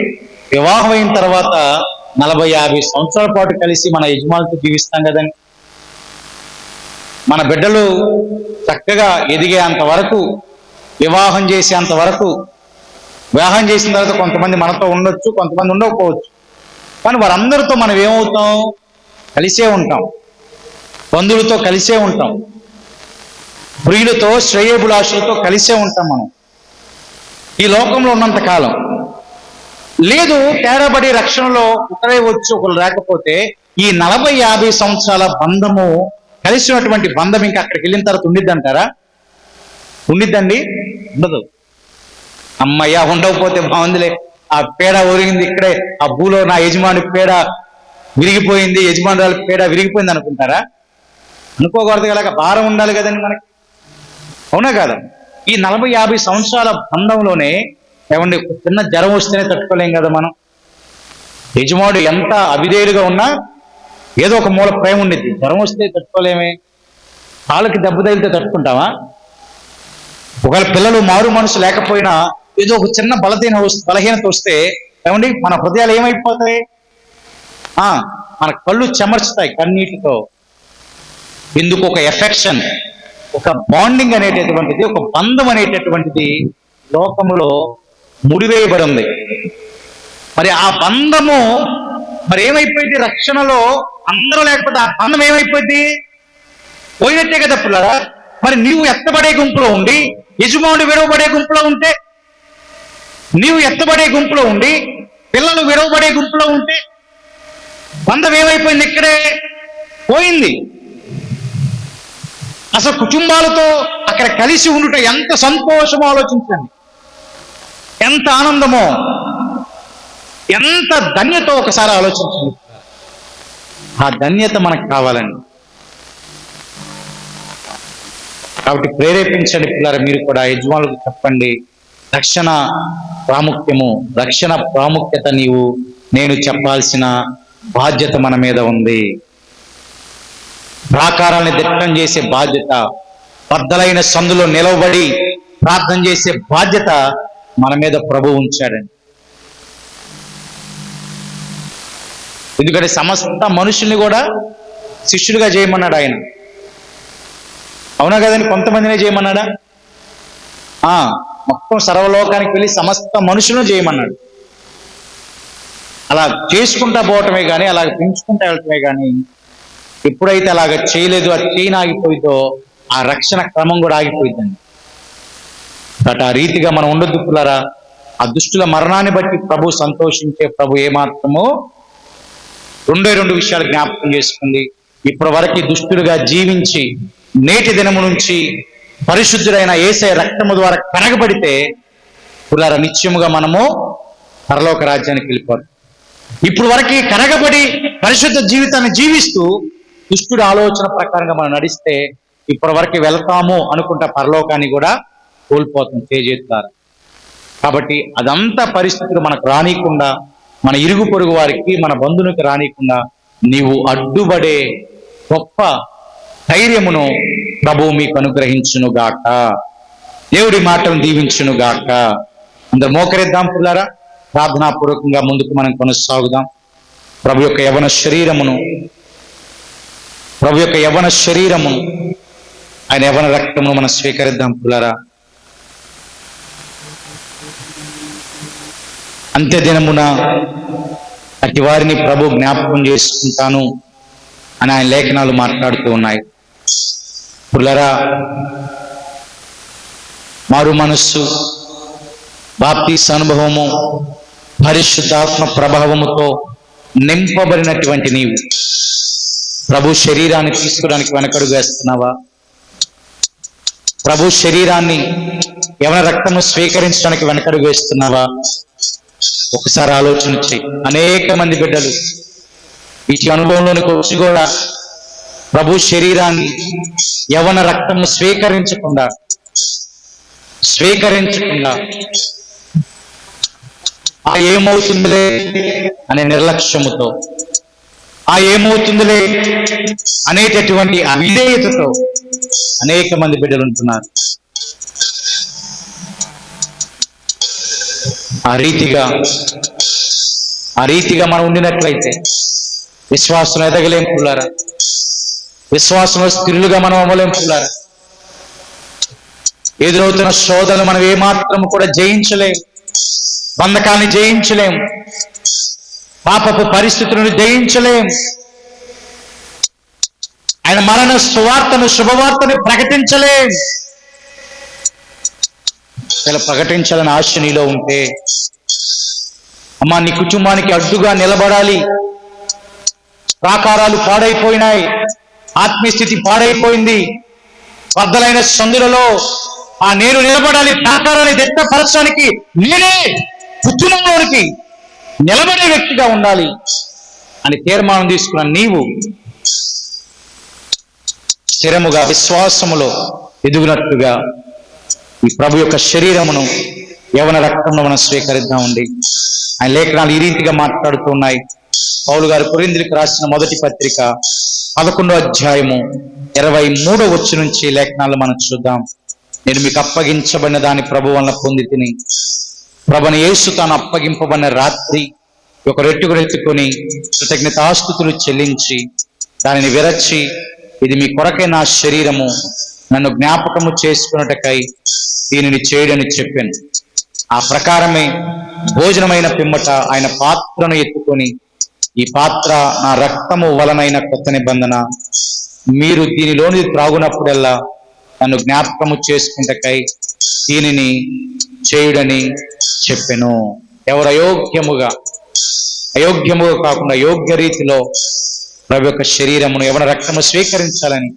వివాహం అయిన తర్వాత 40-50 సంవత్సరాల పాటు కలిసి మన యజమానులతో జీవిస్తాం కదండి. మన బిడ్డలు చక్కగా ఎదిగేంత వరకు, వివాహం చేసేంత వరకు, వివాహం చేసిన తర్వాత కొంతమంది మనతో ఉండొచ్చు, కొంతమంది ఉండకపోవచ్చు. కానీ వారందరితో మనం ఏమవుతాం? కలిసే ఉంటాం. బంధువులతో కలిసే ఉంటాం. ప్రియులతో, శ్రేయోభిలాషులతో కలిసే ఉంటాం మనం ఈ లోకంలో ఉన్నంత కాలం. లేదు, తేడాబడి రక్షణలో ఒకరే వచ్చి ఒకరు లేకపోతే ఈ 40-50 సంవత్సరాల బంధము, కలిసినటువంటి బంధం ఇంకా అక్కడికి వెళ్ళిన తర్వాత ఉండిద్దంటారా? ఉండిద్దండి? ఉండదు. అమ్మయ్య, ఉండకపోతే బాగుందిలే, ఆ పేడ ఒరిగింది ఇక్కడే, ఆ భూలో నా యజమాని పేడ విరిగిపోయింది, యజమానురాలు పేడ విరిగిపోయింది అనుకుంటారా? అనుకోకూడదు కదా, భారం ఉండాలి కదండి మనకి. అవునా కాదా? ఈ 40-50 సంవత్సరాల బంధంలోనే ఏమండి, చిన్న జ్వరం వస్తేనే తట్టుకోలేం కదా మనం. యజమానుడు ఎంత అవిధేయులుగా ఉన్నా ఏదో ఒక మూల ప్రేమ ఉండిద్ది. జ్వరం వస్తే తట్టుకోలేమే. కాళ్ళకి దెబ్బ తగిలితే తట్టుకుంటామా? ఒకవేళ పిల్లలు మారు మనసు లేకపోయినా ఏదో ఒక చిన్న బలహీనత వస్తే ఏమండి, మన హృదయాలు ఏమైపోతాయి? మన కళ్ళు చెమర్చుతాయి కన్నీటితో. ఎందుకు? ఒక ఎఫెక్షన్, ఒక బాండింగ్ అనేటటువంటిది, ఒక బంధం అనేటటువంటిది లోకములో ముడివేయబడి ఉంది. మరి ఆ బంధము మరి ఏమైపోయింది? రక్షణలో అందరూ లేకపోతే ఆ బంధం ఏమైపోయింది? పోయినట్టే కదా పిల్లరా. మరి నీవు ఎత్తబడే గుంపులో ఉండి యజమానుడు విడవబడే గుంపులో ఉంటే, నీవు ఎత్తబడే గుంపులో ఉండి పిల్లలు విడవబడే గుంపులో ఉంటే బంధం ఏమైపోయింది? ఇక్కడే పోయింది. అసలు కుటుంబాలతో అక్కడ కలిసి ఉండుట ఎంత సంతోషమో ఆలోచించండి. ఎంత ఆనందమో, ఎంత ధన్యత ఒకసారి ఆలోచించండి. ఆ ధన్యత మనకు కావాలండి. కాబట్టి ప్రేరేపించండి పిల్లలు. మీరు కూడా యజమానులకు చెప్పండి, రక్షణ ప్రాముఖ్యము, రక్షణ ప్రాముఖ్యత నేను చెప్పాల్సిన బాధ్యత మన మీద ఉంది. ప్రాకారాన్ని దిట్టం చేసే బాధ్యత, బద్దలైన సందులో నిలవబడి ప్రార్థన చేసే బాధ్యత మన మీద ప్రభువు ఉంచాడండి. ఎందుకంటే సమస్త మనుషుల్ని కూడా శిష్యులుగా చేయమన్నాడు ఆయన. అవునా కదండి? కొంతమందినే చేయమన్నాడా? మొత్తం సర్వలోకానికి వెళ్ళి సమస్త మనుషులను చేయమన్నాడు. అలా చేసుకుంటా పోవటమే కానీ, అలా పెంచుకుంటా వెళ్ళటమే కానీ, ఎప్పుడైతే అలాగ చేయలేదు, ఆ చైన్ ఆగిపోయిందో ఆ రక్షణ క్రమం కూడా ఆగిపోయిందండి. బట్ ఆ రీతిగా మనం ఉండొద్దు పిల్లరా. ఆ దుష్టుల మరణాన్ని బట్టి ప్రభు సంతోషించే ప్రభు ఏమాత్రమో 2 విషయాలు జ్ఞాపకం చేసుకుంది. ఇప్పటి వరకు దుష్టులుగా జీవించి నేటి దినము నుంచి పరిశుద్ధుడైన యేసయ్య రక్తము ద్వారా కనగబడితే పిల్లరా, నిత్యముగా మనము పరలోక రాజ్యానికి వెళ్ళిపోతాం. ఇప్పుడు వరకు కనగబడి పరిశుద్ధ జీవితాన్ని జీవిస్తూ దుష్టుడి ఆలోచన ప్రకారంగా మనం నడిస్తే ఇప్పటి వరకు వెళ్తాము అనుకుంటా పరలోకాన్ని కూడా కోల్పోతాం చేజేస్తారు. కాబట్టి అదంతా పరిస్థితులు మనకు రానియకుండా, మన ఇరుగు పొరుగు వారికి, మన బంధువులకు రానియకుండా నీవు అడ్డుపడే గొప్ప ధైర్యమును ప్రభువు మీకు అనుగ్రహించును గాక. దేవుడి మాటను దీవించును గాక. అందరు మోకరిద్దాం పిల్లారా. ప్రార్థనాపూర్వకంగా ముందుకు మనం కొనసాగుదాం. ప్రభు యొక్క యవన శరీరమును ఆయన యవన రక్తమును మనం స్వీకరిద్దాం పిల్లారా. అంత్యదినమున అతి వారిని ప్రభు జ్ఞాపకం చేసుకుంటాను అని ఆయన లేఖనాలు మాట్లాడుతూ ఉన్నాయి. పుల్లరా, మారు మనస్సు, బాప్తీసు అనుభవము, పరిశుద్ధాత్మ ప్రభావముతో నింపబడినటువంటి నీవు ప్రభు శరీరాన్ని తీసుకోవడానికి వెనకడుగు వేస్తున్నావా? ప్రభు శరీరాన్ని యవన రక్తము స్వీకరించడానికి వెనకడుగు వేస్తున్నావా? ఒకసారి ఆలోచన చేయి. అనేక మంది బిడ్డలు వీటి అనుభవంలోనికి వచ్చి కూడా ప్రభు శరీరాన్ని యవన రక్తము స్వీకరించకుండా ఏమవుతుందిలే అనే నిర్లక్ష్యముతో, ఏమవుతుందిలే అనేటటువంటి అవిధేయతతో అనేక మంది బిడ్డలు ఉంటున్నారు. ఆ రీతిగా మనం ఉండినట్లయితే విశ్వాసం ఎదగలేం పుల్లారా. విశ్వాసంలో స్థిరులుగా మనం అవ్వలేం పుల్లారా. ఎదురవుతున్న శోధనలు మనం ఏమాత్రము కూడా జయించలేం. బంధకాన్ని జయించలేం. పాపపు పరిస్థితులను జయించలేం. ఆయన మరణ సువార్తను, శుభవార్తను ప్రకటించలేం. ఇలా ప్రకటించాలని ఆశ నీలో ఉంటే, అమ్మా, నీ కుటుంబానికి అడ్డుగా నిలబడాలి. ప్రాకారాలు పాడైపోయినాయి, ఆత్మీయస్థితి పాడైపోయింది. వద్దలైన సందులలో నేను నిలబడాలి, ప్రాకారాన్ని దట్టపరచడానికి నేనే కుటుంబంలోనికి నిలబడే వ్యక్తిగా ఉండాలి అని తీర్మానం తీసుకున్న నీవు స్థిరముగా విశ్వాసములో ఎదుగునట్టుగా ఈ ప్రభు యొక్క శరీరమును యవన రక్తంలో మనం స్వీకరిద్దామండి. ఆయన లేఖనాలు ఈ రీతిగా మాట్లాడుతూ ఉన్నాయి. పౌలు గారు కొరింథీయులకు రాసిన మొదటి పత్రిక 11వ అధ్యాయము 23వ వచనం నుంచి లేఖనాలు మనం చూద్దాం. నేను మీకు అప్పగించబడిన దాని ప్రభు వలన పొంది తిని, ప్రభుని యేసు తాను అప్పగింపబడిన రాత్రి ఒక రొట్టెను ఎత్తుకొని కృతజ్ఞతాస్తుతులు చెల్లించి దానిని విరచి, ఇది మీ కొరకై నా శరీరము, నన్ను జ్ఞాపకము చేసుకున్నటకై దీనిని చేయడని చెప్పాను. ఆ ప్రకారమే భోజనమైన పిమ్మట ఆయన పాత్రను ఎత్తుకొని, ఈ పాత్ర నా రక్తము వలనైన కొత్త నిబంధన, మీరు దీనిలోని త్రాగునప్పుడల్లా నన్ను జ్ఞాపకము చేసుకుంటకై దీనిని చేయుడని చెప్పెను. ఎవరు అయోగ్యముగా కాకుండా యోగ్య రీతిలో ప్రభు యొక్క శరీరమును, యవన రక్తము స్వీకరించాలని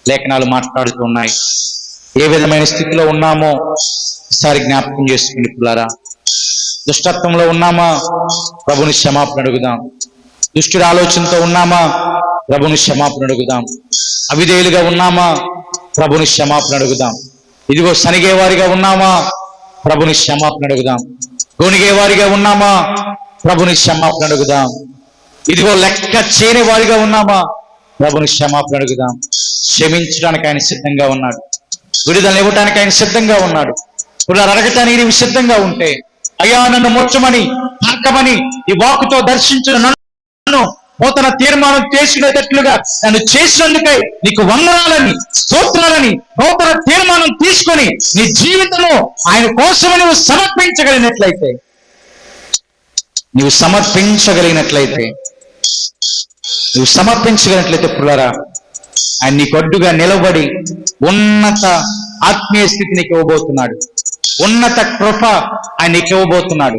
లేఖనాలు మాట్లాడుతూ ఉన్నాయి. ఏ విధమైన స్థితిలో ఉన్నామో ఒకసారి జ్ఞాపకం చేసుకుని పిల్లారా. దుష్టత్వంలో ఉన్నామా? ప్రభుని క్షమాపణ అడుగుదాం. దుష్టుడి ఆలోచనతో ఉన్నామా? ప్రభుని క్షమాపణ అడుగుదాం. అవిధేయులుగా ఉన్నామా? ప్రభుని క్షమాపణ అడుగుదాం. ఇదిగో సనిగేవారిగా ఉన్నామా? ప్రభుని క్షమాపణ అడుగుదాం. గొనిగేవారిగా ఉన్నామా? ప్రభుని క్షమాపణ అడుగుదాం. ఇదిగో లెక్క చేయని వారిగా ఉన్నామా? ప్రభుని క్షమాపణ అడుగుదాం. క్షమించడానికి ఆయన సిద్ధంగా ఉన్నాడు. విడుదల ఇవ్వటానికి ఆయన సిద్ధంగా ఉన్నాడు. ఇప్పుడు అడగటానికి నీవు సిద్ధంగా ఉంటే, అయ్యా నన్ను ముచ్చమని తాకమని ఈ వాక్కుతో దర్శించిన నన్ను నూతన తీర్మానం చేసుకునేటట్లుగా నన్ను చేసినందుకై నీకు వందనాలని, స్తోత్రాలని నూతన తీర్మానం తీసుకొని నీ జీవితంలో ఆయన కోసమే నువ్వు సమర్పించగలిగినట్లయితే పుల్లారా, ఆయన నీకు అడ్డుగా నిలబడి ఉన్నత ఆత్మీయ స్థితి నీకు ఇవ్వబోతున్నాడు. ఉన్నత కృప ఆయన నీకు ఇవ్వబోతున్నాడు.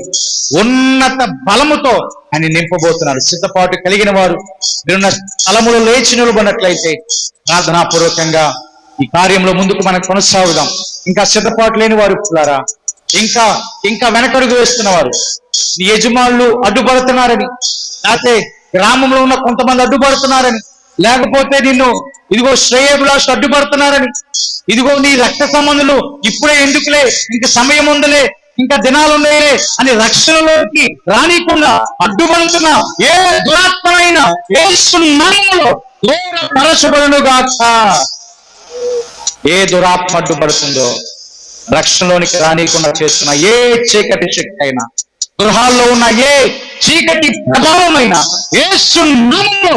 ఉన్నత బలముతో ఆయన నింపబోతున్నాడు. సిద్ధపాటు కలిగిన వారు మీరున్న స్థలములో లేచి నిలబడినట్లయితే ప్రార్థనాపూర్వకంగా ఈ కార్యంలో ముందుకు మనం కొనసాగుదాం. ఇంకా సిద్ధపాటు లేని వారు పుల్లారా, ఇంకా వెనకడుగు వేస్తున్నవారు, నీ యజమానులు అడ్డుపడుతున్నారని, లేకపోతే గ్రామంలో ఉన్న కొంతమంది అడ్డుపడుతున్నారని, లేకపోతే నిన్ను ఇదిగో శ్రేయోభిలాష అడ్డుపడుతున్నారని, ఇదిగో నీ రక్త సంబంధులు ఇప్పుడే ఎందుకులే, ఇంక సమయం ఉందలే, ఇంకా దినాలు ఉన్నాయే అని రక్షణలోకి రానికుండా అడ్డుపడుతున్న ఏ దురాత్మైనా యేసు నామములో దూరపరచబడునుగాక. ఏ దురాత్మ అడ్డుపడుతుందో రక్షణలోనికి రానికుండా చేస్తున్న ఏ చీకటి శక్తి అయినా, గృహాల్లో ఉన్న ఏ చీకటి ప్రభావమైన యేసు నామములో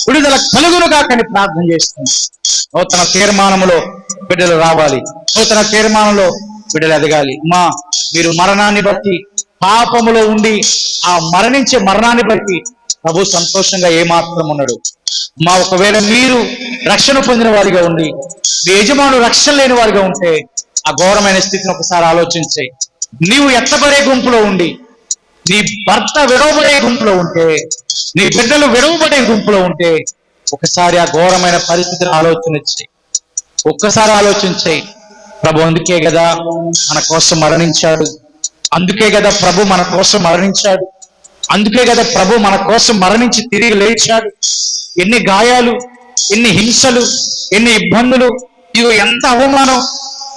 విడుదల కలుగునుగా కానీ ప్రార్థన చేస్తుంది. నూతన తీర్మానములో బిడ్డలు రావాలి. నూతన తీర్మానంలో బిడ్డలు ఎదగాలి. మీరు మరణాన్ని బట్టి, పాపములో ఉండి ఆ మరణించే మరణాన్ని బట్టి ప్రభు సంతోషంగా ఏమాత్రం ఉన్నాడు. ఒకవేళ మీరు రక్షణ పొందిన వారిగా ఉండి మీ యజమానులు రక్షణ లేని వారిగా ఉంటే ఆ ఘోరమైన స్థితిని ఒకసారి ఆలోచించే. నీవు ఎత్తబడే గుంపులో ఉండి నీ భర్త విడవబడే గుంపులో ఉంటే, నీ బిడ్డలు విడవబడే గుంపులో ఉంటే ఒకసారి ఆ ఘోరమైన పరిస్థితిని ఒక్కసారి ఆలోచించే. ప్రభు అందుకే కదా మన కోసం మరణించాడు. అందుకే కదా ప్రభు మన కోసం మరణించాడు. అందుకే కదా ప్రభు మన కోసం మరణించి తిరిగి లేచాడు. ఎన్ని గాయాలు, ఎన్ని హింసలు, ఎన్ని ఇబ్బందులు, ఇవి ఎంత అవమానం.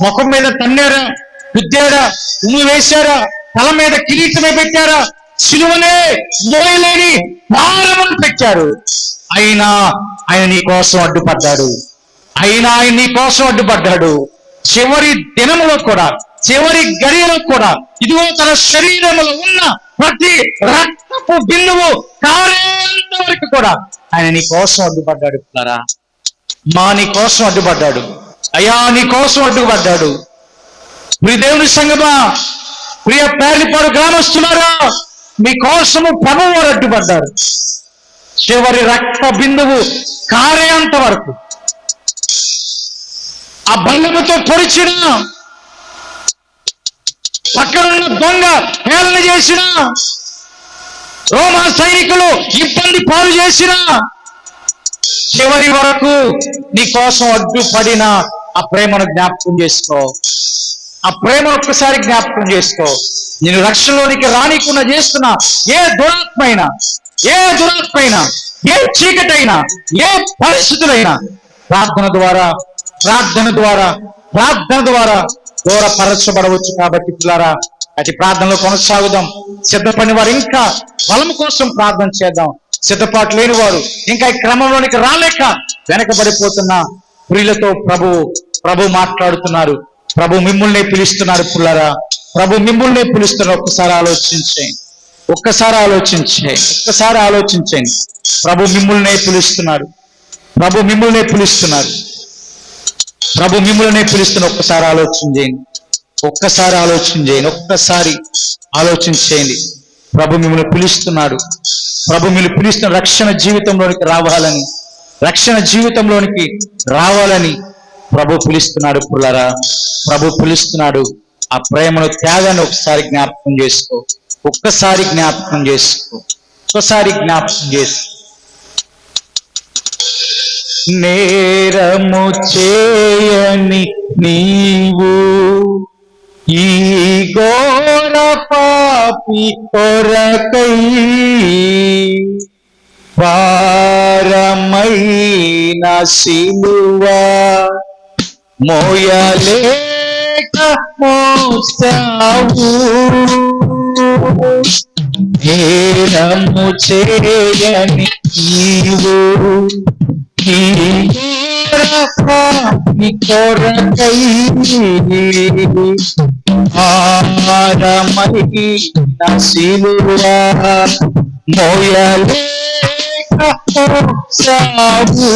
ముఖం మీద తన్నారా, గుద్దారా, ఉమ్ము వేశారా, తల మీద కిరీటమే పెట్టారా, సిలువనే మోయలేని భారమును పెట్టారు. అయినా ఆయన నీ కోసం అడ్డుపడ్డాడు. చివరి దినములో కూడా, చివరి గడియలో కూడా ఇదిగో తన శరీరంలో ఉన్న ప్రతి రక్తపు బిందువు కారేంత వరకు కూడా ఆయన నీ కోసం అడ్డుపడ్డాడు. పిల్లరా, నీ కోసం అడ్డుపడ్డాడు. అయ్యా, నీ కోసం అడ్డుపడ్డాడు. ప్రియ దేవుని సంగమా, ప్రియ పేర్లిపాడు గ్రామస్తున్నారా, మీ కోసము ప్రభువు వారు అడ్డుపడ్డారు. చివరి రక్త బిందువు కారేంత వరకు ఆ బల్లముతో పొడిచిన, పక్కనున్న దొంగ హేళన చేసిన, రోమా సైనికులు ఇబ్బంది పాలు చేసిన, చివరి వరకు నీ కోసం అడ్డుపడిన ఆ ప్రేమను జ్ఞాపకం చేసుకో. ఆ ప్రేమను ఒక్కసారి జ్ఞాపకం చేసుకో. నేను రక్షణలోనికి రానికుండా చేస్తున్న ఏ దురాత్మైనా, ఏ చీకటైనా, ఏ పరిస్థితులైనా ప్రార్థన ద్వారా దూరపరచబడవచ్చు. కాబట్టి పిల్లారా, అతి ప్రార్థనలో కొనసాగుదాం. సిద్ధపడిన వారు ఇంకా బలము కోసం ప్రార్థన చేద్దాం. సిద్ధపాటు లేని వారు ఇంకా ఈ క్రమంలోనికి రాలేక వెనకబడిపోతున్న ప్రియులతో ప్రభు మాట్లాడుతున్నారు. ప్రభు మిమ్మల్ని పిలుస్తున్నారు. పిల్లారా, ప్రభు మిమ్మల్ని పిలుస్తున్నారు. ఒక్కసారి ఆలోచించండి. ప్రభు మిమ్మల్ని పిలుస్తున్నారు. ఒక్కసారి ఆలోచించేయండి. ప్రభు మిమ్మల్ని పిలుస్తున్నాడు. రక్షణ జీవితంలోనికి రావాలని ప్రభు పిలుస్తున్నాడు. పుల్లారా, ప్రభు పిలుస్తున్నాడు. ఆ ప్రేమను, త్యాగాన్ని ఒకసారి జ్ఞాపకం చేసుకో. నేరము చేయని నీవు ఈ ఘోర పాపి కొరకై భారమైన సిలువ మోయలేక మోసావు. నేరము చేయని నీవు ఈ ఘోర పాపి కొరకై భారమైన సిలువ మోయలేక మోసావు.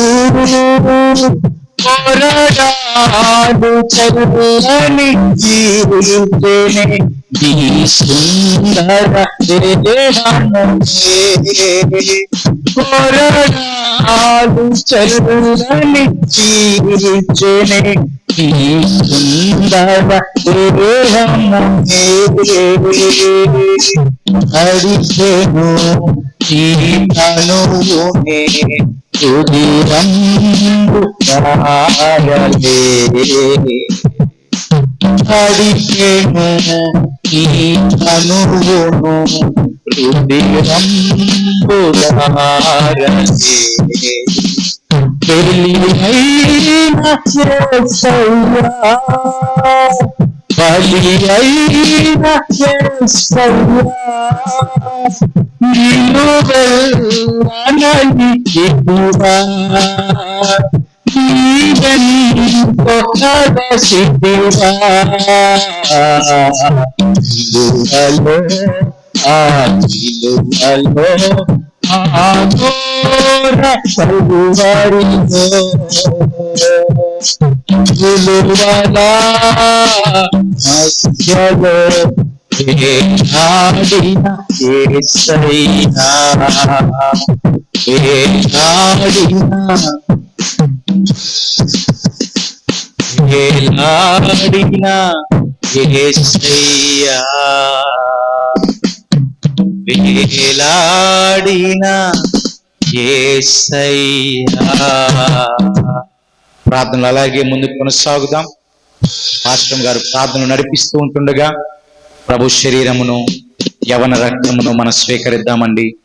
కొరడాలు చల్లని జీవితేనే నీ సుందర దేహము. కొరడాలు చల్లని జీవితేనే నీ సుందర దేహము. అడిగేను ఈ తనువునే రుధిరంబు రాయలే. అడిగేను ఈ తనువును రుధిరంబు రాయలే. బలియైన యేసయ్యా, బలియైన యేసయ్యా, నిలువెల్లనని ఇదువా నీవెంతో కలసిదివా. నిలువలో ఆఘోర కలువరిలో నిలువలా మధ్యలో వేలాడిన యేసయ్యా, వేలాడిన యేసయ్యా, వేలాడిన యేసయ్యా. ప్రార్థనలు అలాగే ముందుకు కొనసాగుదాం. పాస్టర్ గారు ప్రార్థనలు నడిపిస్తూ ఉంటుండగా ప్రభు శరీరమును యవన రక్తమును మనం స్వీకరిద్దామండి.